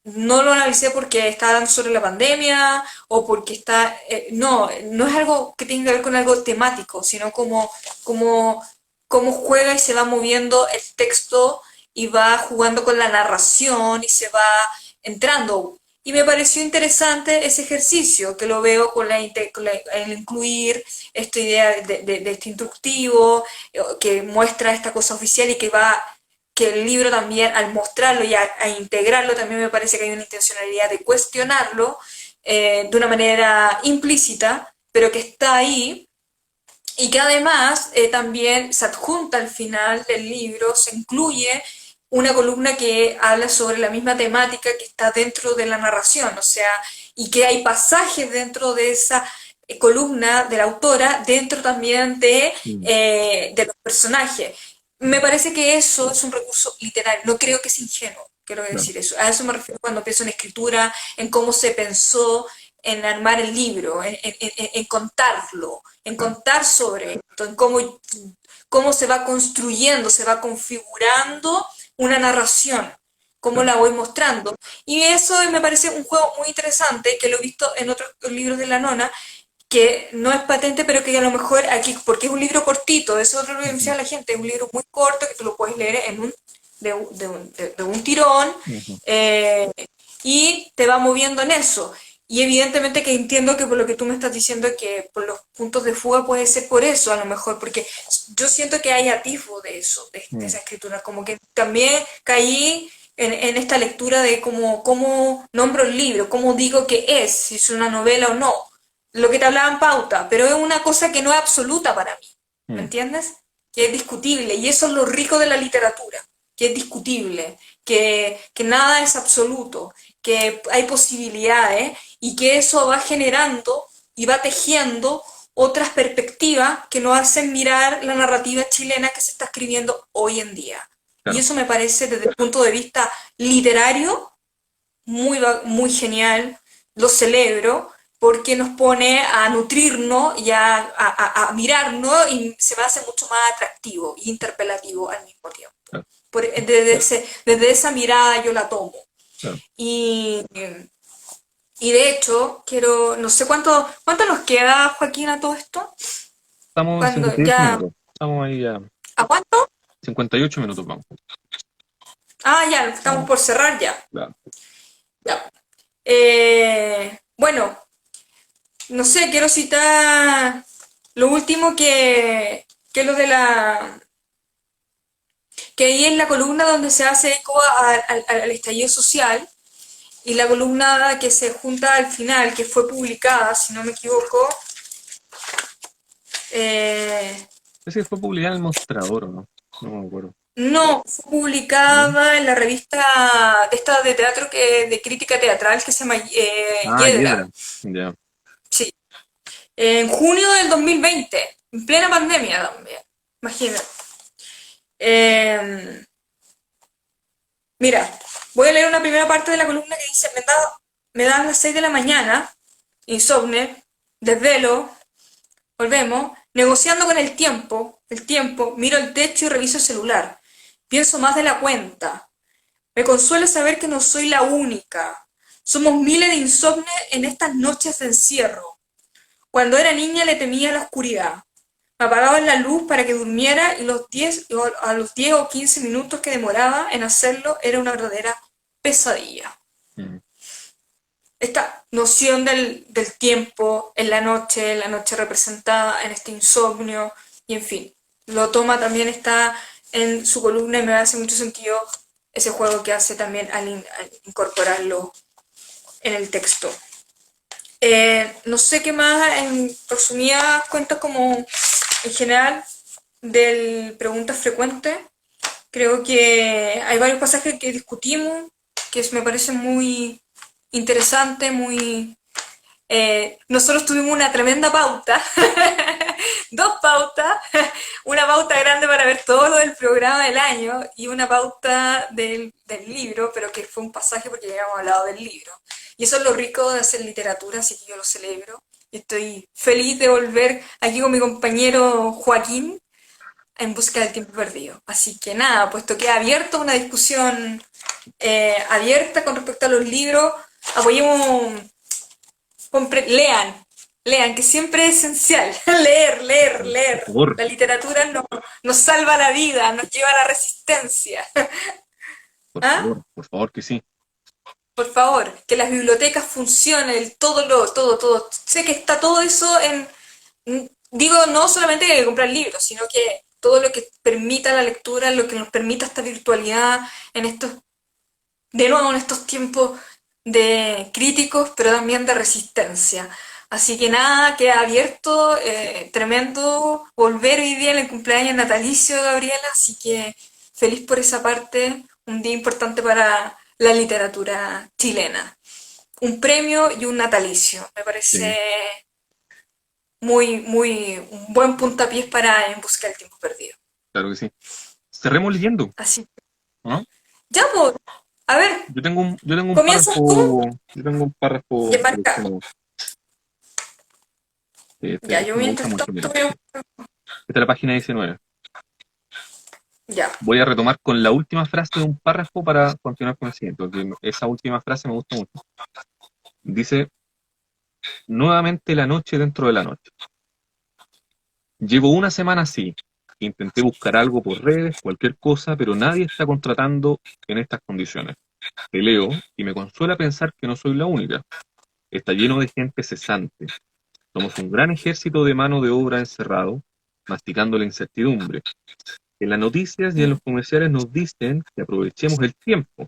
No lo analicé porque está hablando sobre la pandemia o porque está... no, no es algo que tenga que ver con algo temático, sino como, como juega y se va moviendo el texto y va jugando con la narración y se va entrando. Y me pareció interesante ese ejercicio, que lo veo con el incluir esta idea de este instructivo, que muestra esta cosa oficial y que el libro también, al mostrarlo y a integrarlo, también me parece que hay una intencionalidad de cuestionarlo de una manera implícita, pero que está ahí y que además también se adjunta al final del libro, se incluye una columna que habla sobre la misma temática que está dentro de la narración, o sea, y que hay pasajes dentro de esa columna de la autora, dentro también mm, de los personajes. Me parece que eso es un recurso literario, no creo que es ingenuo, quiero claro, decir eso. A eso me refiero cuando pienso en escritura, en cómo se pensó en armar el libro, en contarlo, en claro, contar sobre esto, en cómo se va construyendo, se va configurando una narración, cómo claro. la voy mostrando. Y eso me parece un juego muy interesante, que lo he visto en otros libros de la nona, que no es patente, pero que a lo mejor aquí, porque es un libro cortito, eso es otro lo que Ujú, decía la gente, es un libro muy corto que tú lo puedes leer en de un tirón ujú, eh, y te va moviendo en eso. Y evidentemente que entiendo que por lo que tú me estás diciendo que por los puntos de fuga puede ser por eso a lo mejor, porque yo siento que hay atisbo de eso, de mm, esa escritura, como que también caí en esta lectura de cómo nombro el libro, cómo digo que es, si es una novela o no, lo que te hablaba en pauta, pero es una cosa que no es absoluta para mí, ¿me mm, entiendes? Que es discutible, y eso es lo rico de la literatura, que es discutible, que nada es absoluto, que hay posibilidades y que eso va generando y va tejiendo otras perspectivas que nos hacen mirar la narrativa chilena que se está escribiendo hoy en día. Y claro, eso me parece desde el punto de vista literario muy genial, lo celebro, porque nos pone a nutrirnos y a mirarnos y se me hace mucho más atractivo e interpelativo al mismo tiempo. claro, Desde esa mirada yo la tomo. claro. Y, y de hecho, quiero, no sé cuánto nos queda, Joaquín, a todo esto. Estamos en Cuando 58 ya, minutos. Estamos ahí ya. ¿a cuánto? 58 minutos vamos. Ah, ya, estamos Vamos, por cerrar ya. claro. Ya. Bueno, no sé, quiero citar lo último que lo de la... que ahí en la columna donde se hace eco al estallido social y la columna que se junta al final, que fue publicada, si no me equivoco, eh, Ese fue publicado en el Mostrador, ¿o no? No me acuerdo. no, fue ¿No? publicada en la revista de esta de teatro de crítica teatral que se llama Ah, Hiedra. Hiedra, Ya. sí, en junio del 2020, en plena pandemia también, imagínate. Eh, Mira, voy a leer una primera parte de la columna que dice, me dan las 6 de la mañana, insomnio, desvelo, volvemos, negociando con el tiempo, miro el techo y reviso el celular. Pienso más de la cuenta. Me consuela saber que no soy la única. Somos miles de insomnes en estas noches de encierro. Cuando era niña le temía la oscuridad. Me apagaban la luz para que durmiera y a los 10 o 15 minutos que demoraba en hacerlo era una verdadera pesadilla. Mm, Esta noción del tiempo en la noche representada en este insomnio, y en fin, lo toma también, está en su columna y me hace mucho sentido ese juego que hace también al incorporarlo en el texto. No sé qué más, en resumidas cuentas como en general del preguntas frecuentes. Creo que hay varios pasajes que discutimos, me parece muy interesante, muy... nosotros tuvimos una tremenda pauta, dos pautas, una pauta grande para ver todo lo del programa del año y una pauta del libro, pero que fue un pasaje porque ya habíamos hablado del libro. Y eso es lo rico de hacer literatura, así que yo lo celebro. Y estoy feliz de volver aquí con mi compañero Joaquín en busca del tiempo perdido. Así que nada, puesto que abierto una discusión abierta con respecto a los libros, apoyemos, lean, lean, que siempre es esencial. Leer, leer, Por leer. favor, La literatura nos salva la vida, nos lleva a la resistencia. ¿Ah? por favor que sí. Por favor, que las bibliotecas funcionen, todo. Sé que está todo eso digo, no solamente que hay que comprar libros, sino que todo lo que permita la lectura, lo que nos permita esta virtualidad en estos, de nuevo, en estos tiempos de críticos, pero también de resistencia. Así que nada, queda abierto, tremendo volver hoy día en el cumpleaños natalicio de Gabriela, así que feliz por esa parte, un día importante para la literatura chilena. Un premio y un natalicio, me parece Sí, un buen puntapié para En busca del tiempo perdido. claro que sí. Cerremos leyendo, Así, ¿no? ya, pues, a ver, comienzas tú, Yo tengo un párrafo que marca. seleccionado. Ya, yo Me gusta mientras mucho, tanto mira. veo. Esta es la página 19. Ya, Voy a retomar con la última frase de un párrafo para continuar con el siguiente, porque esa última frase me gusta mucho. Dice, nuevamente la noche dentro de la noche. Llevo una semana así. Intenté buscar algo por redes, cualquier cosa, pero nadie está contratando en estas condiciones. Te leo y me consuela pensar que no soy la única. Está lleno de gente cesante. Somos un gran ejército de mano de obra encerrado, masticando la incertidumbre. En las noticias y en los comerciales nos dicen que aprovechemos el tiempo,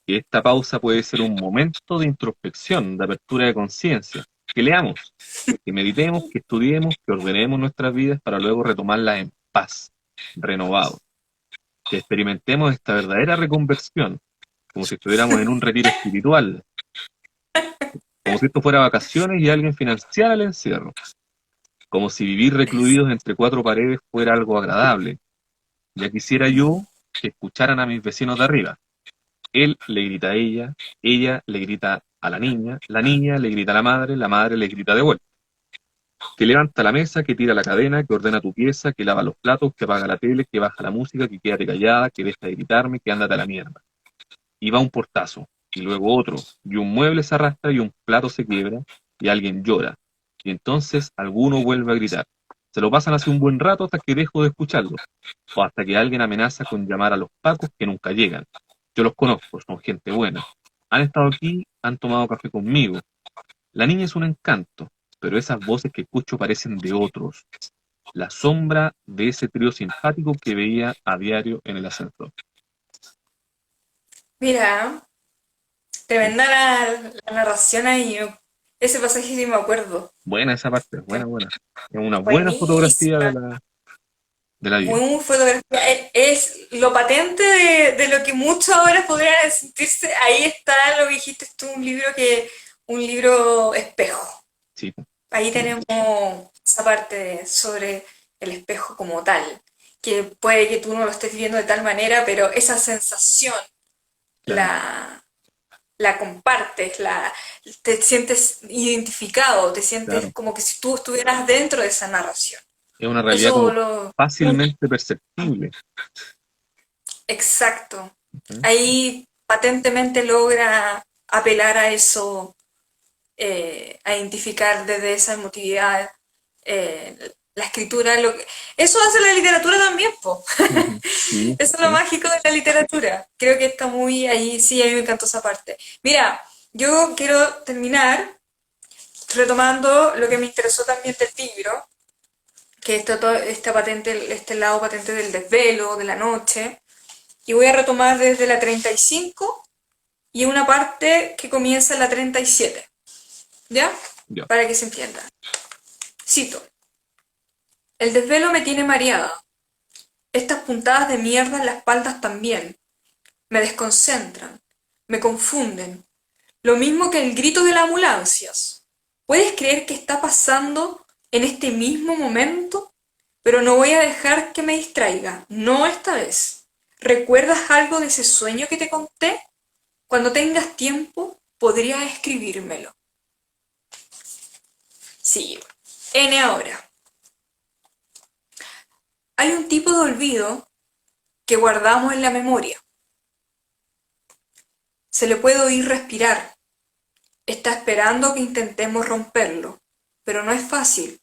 que esta pausa puede ser un momento de introspección, de apertura de conciencia, que leamos, que meditemos, que estudiemos, que ordenemos nuestras vidas para luego retomarlas en paz, renovados, que experimentemos esta verdadera reconversión, como si estuviéramos en un retiro espiritual, como si esto fuera vacaciones y alguien financiara el encierro, como si vivir recluidos entre cuatro paredes fuera algo agradable. Ya quisiera yo que escucharan a mis vecinos de arriba. Él le grita a ella le grita a la niña le grita a la madre le grita de vuelta. Que levanta la mesa, que tira la cadena, que ordena tu pieza, que lava los platos, que apaga la tele, que baja la música, que quédate callada, que deja de gritarme, que ándate a la mierda. Y va un portazo, y luego otro, y un mueble se arrastra y un plato se quiebra, y alguien llora. Y entonces alguno vuelve a gritar. Se lo pasan hace un buen rato hasta que dejo de escucharlo, o hasta que alguien amenaza con llamar a los pacos que nunca llegan. Yo los conozco, son gente buena. Han estado aquí, han tomado café conmigo. La niña es un encanto, pero esas voces que escucho parecen de otros. La sombra de ese trío simpático que veía a diario en el ascensor. mira, tremenda la narración ahí. Ese pasaje sí me acuerdo. Buena esa parte, buena, buena. Es una buena fotografía Buenísima. de la vida. Muy fotografía. Es lo patente de lo que muchos ahora podrían sentirse. Ahí está lo que dijiste tú, un libro espejo. Sí, Ahí tenemos esa parte sobre el espejo como tal, que puede que tú no lo estés viendo de tal manera, pero esa sensación claro. la, la compartes, te sientes identificado, te sientes Claro. como que si tú estuvieras dentro de esa narración. Es una realidad Eso como lo... fácilmente perceptible. Exacto. ¿Sí? Ahí patentemente logra apelar a eso, a identificar desde esa emotividad la escritura. Eso hace la literatura también, po. Ujú. Sí, Eso es lo sí, mágico de la literatura. Creo que está muy ahí, sí, a mí me encantó esa parte. Mira, yo quiero terminar retomando lo que me interesó también del libro, que esta patente, este lado patente del desvelo, de la noche, y voy a retomar desde la 35 y una parte que comienza en la 37. ¿Ya? ya. Para que se entienda. Cito. El desvelo me tiene mareada. Estas puntadas de mierda en la espalda también. me desconcentran, me confunden. Lo mismo que el grito de las ambulancias. ¿Puedes creer que está pasando en este mismo momento? Pero no voy a dejar que me distraiga, no esta vez. ¿Recuerdas algo de ese sueño que te conté? Cuando tengas tiempo, podrías escribírmelo. Sí, N ahora. Hay un tipo de olvido que guardamos en la memoria. Se le puede oír respirar. Está esperando que intentemos romperlo, pero no es fácil.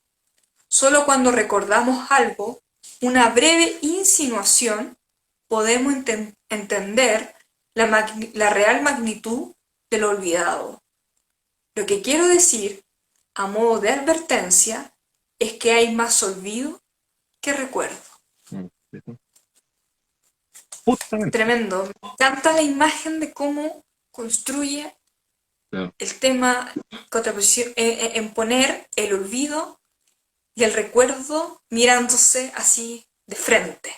Solo cuando recordamos algo, una breve insinuación, podemos entender la real magnitud de lo olvidado. Lo que quiero decir, a modo de advertencia, es que hay más olvido que recuerdo. Justamente. Tremendo. Me encanta la imagen de cómo construye Claro. el tema contraposición, en poner el olvido y el recuerdo mirándose así de frente,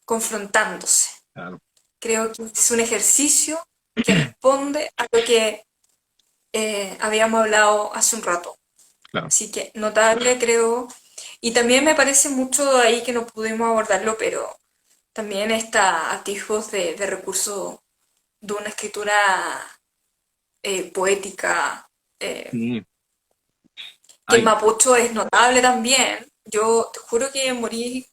confrontándose. Claro. Creo que es un ejercicio que responde a lo que habíamos hablado hace un rato. Claro. Así que notable, creo. Y también me parece mucho ahí que no pudimos abordarlo, pero también está atisbos de recursos de una escritura poética, Sí. que el Ay, mapucho es notable también. Yo te juro que morí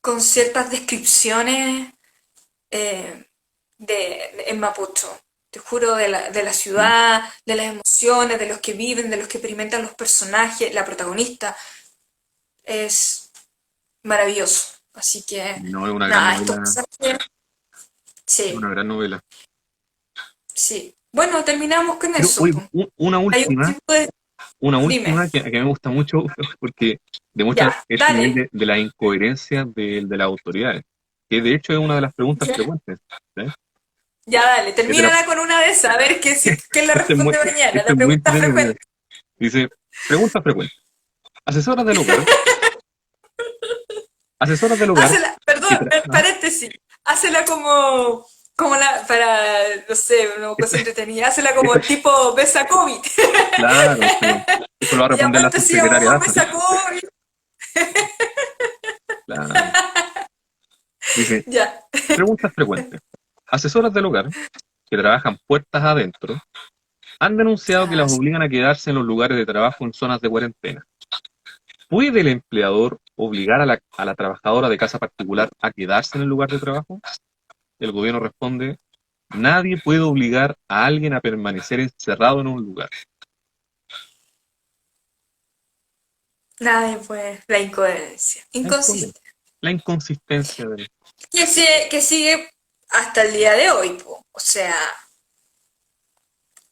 con ciertas descripciones en mapucho. Te juro de la sí. ciudad, de las emociones, de los que viven, de los que experimentan los personajes, la protagonista. Es maravilloso. Así que, No, es una gran nada, estos novela. pasajes, Es una sí, gran novela. sí. Bueno, terminamos con Pero, eso, oye, po. una Hay un última, tipo de... Dime, que me gusta mucho porque demuestra ya, ese nivel dale. de la incoherencia de las autoridades, que de hecho es una de las preguntas Ya, frecuentes. ¿Sí? ya, dale, Que te la- termínala con una de esas, a ver quién la Este es muy, responde mañana. este La es muy pregunta entretenido. frecuente. Dice, pregunta frecuente. Asesoras del hogar, asesoras del hogar, Hácela, que perdón, ¿no? paréntesis. Hácela como para, no sé, una cosa Este- entretenida. Hácela como este- tipo Besa COVID. claro, eso lo va a Y responder la llamando así, subsecretaria amor, Daza. Besa COVID. Claro. Dice, Ya. preguntas frecuentes. Asesoras del hogar, que trabajan puertas adentro, han denunciado que Ah, las obligan a quedarse en los lugares de trabajo en zonas de cuarentena. ¿Puede el empleador obligar a la trabajadora de casa particular a quedarse en el lugar de trabajo? El gobierno responde, nadie puede obligar a alguien a permanecer encerrado en un lugar. nadie pues, la incoherencia. La incoherencia, Inconsistente. la inconsistencia del... Que sigue hasta el día de hoy, po. O sea,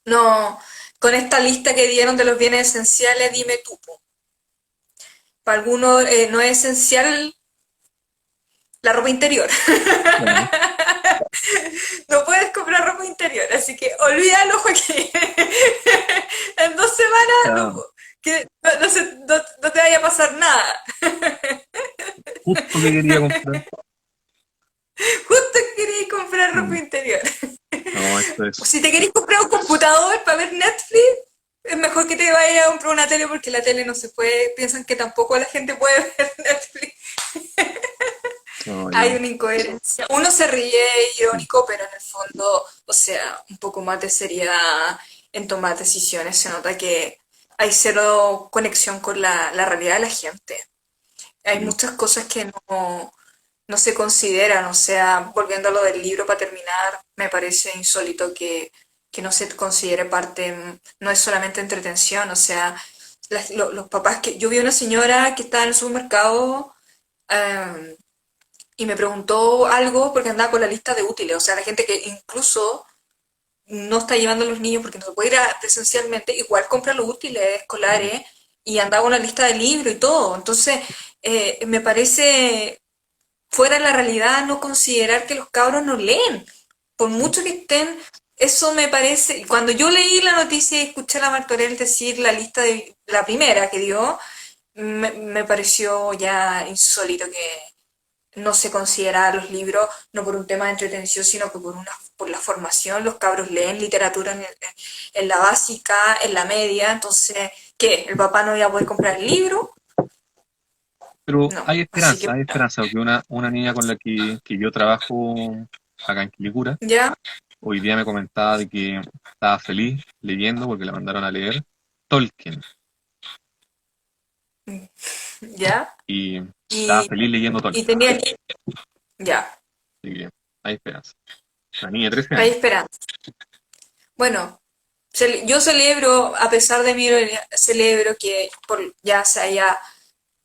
no, con esta lista que dieron de los bienes esenciales, dime tú, po. Para algunos no es esencial la ropa interior. Claro, No puedes comprar ropa interior, así que olvídalo, Joaquín. En 2 semanas claro. que no te vaya a pasar nada. Justo que quería comprar. Justo queréis comprar ropa Mm, interior. no, esto O es... si te queréis comprar un computador para ver Netflix, es mejor que te vayas a comprar una tele porque la tele no se puede. Piensan que tampoco la gente puede ver Netflix. No, Hay una incoherencia. Uno se ríe irónico, pero en el fondo, o sea, un poco más de seriedad en tomar decisiones. Se nota que hay cero conexión con la realidad de la gente. Hay sí, muchas cosas que no se consideran. O sea, volviendo a lo del libro para terminar, me parece insólito que no se considere parte, no es solamente entretención. O sea, los papás que... Yo vi una señora que estaba en el supermercado. eh, y me preguntó algo porque andaba con la lista de útiles, o sea, la gente que incluso no está llevando a los niños porque no se puede ir presencialmente, igual compra los útiles claro. escolares y andaba con una lista de libros y todo. Entonces, me parece fuera de la realidad no considerar que los cabros no leen, por Sí, mucho que estén, eso me parece, cuando yo leí la noticia y escuché a la Martorell decir la lista de la primera que dio, me pareció ya insólito no se considera los libros no por un tema de entretención, sino que por la formación. Los cabros leen literatura en la básica, en la media, entonces, ¿qué? ¿El papá no iba a poder comprar el libro? Pero No, así que, hay esperanza, porque una niña con la que yo trabajo acá en Quilicura, ¿ya? hoy día me comentaba de que estaba feliz leyendo porque la mandaron a leer Tolkien ¿Ya? y estaba Y, feliz leyendo y Tolkien, tenía que, ya, así que hay esperanza. La niña de 13 hay años. esperanza. Bueno, yo celebro, a pesar de mi ironía, celebro que ya se haya,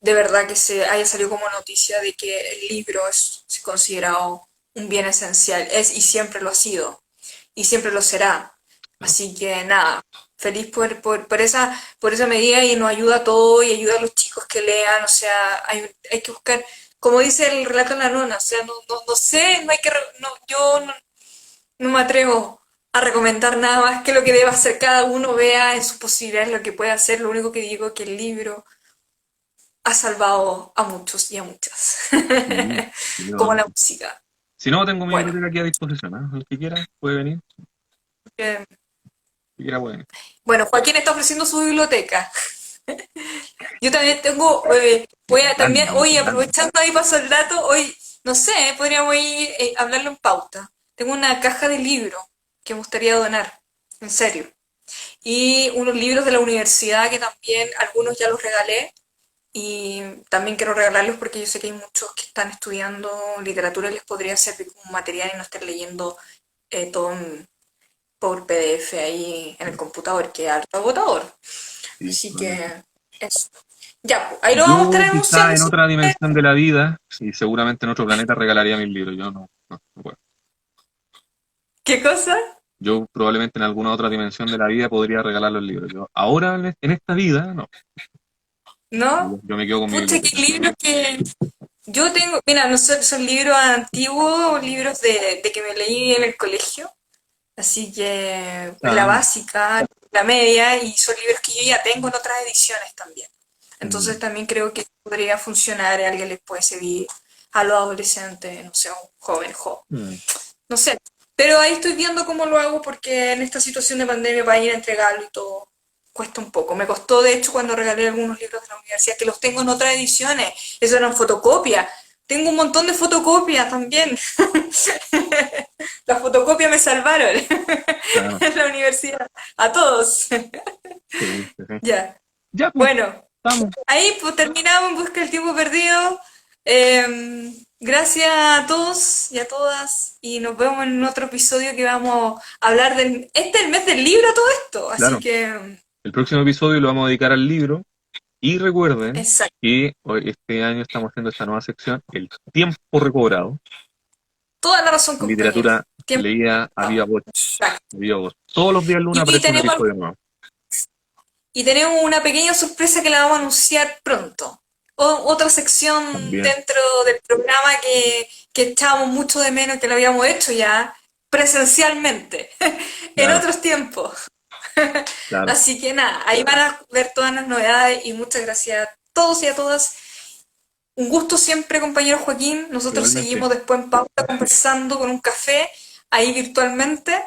de verdad que se haya salido como noticia de que el libro es considerado un bien esencial, es y siempre lo ha sido, y siempre lo será. ¿No? Así que nada, feliz por esa medida y nos ayuda a todos y ayuda a los chicos que lean, o sea, hay que buscar, como dice el relato de la nona, o sea, no sé, no hay que, yo no me atrevo a recomendar nada más que lo que deba hacer cada uno, vea en sus posibilidades lo que puede hacer. Lo único que digo es que el libro ha salvado a muchos y a muchas, Sí, sí, como la totalmente. música. Si no, tengo mi Bueno, biblioteca aquí a disposición, ¿eh? El que quiera puede venir, eh, el que quiera puede venir. bueno, Joaquín está ofreciendo su biblioteca. Yo también tengo, voy a también, Grande, hoy grande. aprovechando ahí paso el dato, hoy, no sé, podríamos ir hablarlo en pauta. Tengo una caja de libros que me gustaría donar, en serio. Y unos libros de la universidad que también algunos ya los regalé y también quiero regalarlos porque yo sé que hay muchos que están estudiando literatura y les podría servir como material y no estar leyendo todo por PDF ahí en el computador, que es harto agotador. Sí, Así totalmente. que eso. Ya, pues, ahí lo vamos a estar Yo quizá anunciando. en otra dimensión de la vida, y seguramente en otro planeta regalaría mis libros. Yo no puedo. ¿Qué cosa? Yo probablemente en alguna otra dimensión de la vida podría regalar los libros. Yo ahora en esta vida, no. ¿No? Yo me quedo con mi Pucha, qué biblioteca. libros que... Yo tengo, mira, no son libros antiguos, libros de que me leí en el colegio. Así que la Ah, básica, la media, y son libros que yo ya tengo en otras ediciones también. mm, Entonces también creo que podría funcionar, a alguien les puede servir, a los adolescentes, no sé, a un joven, mm, no sé. Pero ahí estoy viendo cómo lo hago porque en esta situación de pandemia para ir a entregarlo y todo cuesta un poco. Me costó, de hecho, cuando regalé algunos libros de la universidad, que los tengo en otras ediciones. Eso eran fotocopias. Tengo un montón de fotocopias también. Las fotocopias me salvaron claro, en la universidad. A todos. sí, sí, sí. Ya. Ya, pues, Bueno, estamos. ahí pues terminamos en busca del tiempo perdido. Gracias a todos y a todas y nos vemos en otro episodio que vamos a hablar del... Este es el mes del libro todo esto, así Claro. que... El próximo episodio lo vamos a dedicar al libro. Y recuerden Exacto. que este año estamos haciendo esta nueva sección, el tiempo recobrado, Toda la razón, compañero. literatura Tiempo. leída a viva voz. Exacto. A viva voz. Todos los días lunes Y aparece un tenemos, episodio nuevo. y tenemos una pequeña sorpresa que la vamos a anunciar pronto. Otra sección También, dentro del programa que echábamos mucho de menos, que lo habíamos hecho ya presencialmente, en claro, otros tiempos. claro. Así que nada, ahí van a ver todas las novedades y muchas gracias a todos y a todas. Un gusto siempre, compañero Joaquín. Nosotros Igualmente, seguimos después en pauta conversando con un café ahí virtualmente.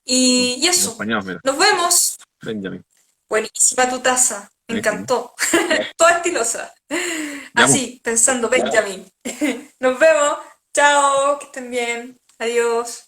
Y eso, acompañados, mira, nos vemos. Benjamin. Buenísima tu taza, me Buenísimo. encantó. Toda estilosa. Ya, pues. Así, pensando, Benjamin. Nos vemos. Chao, que estén bien. Adiós.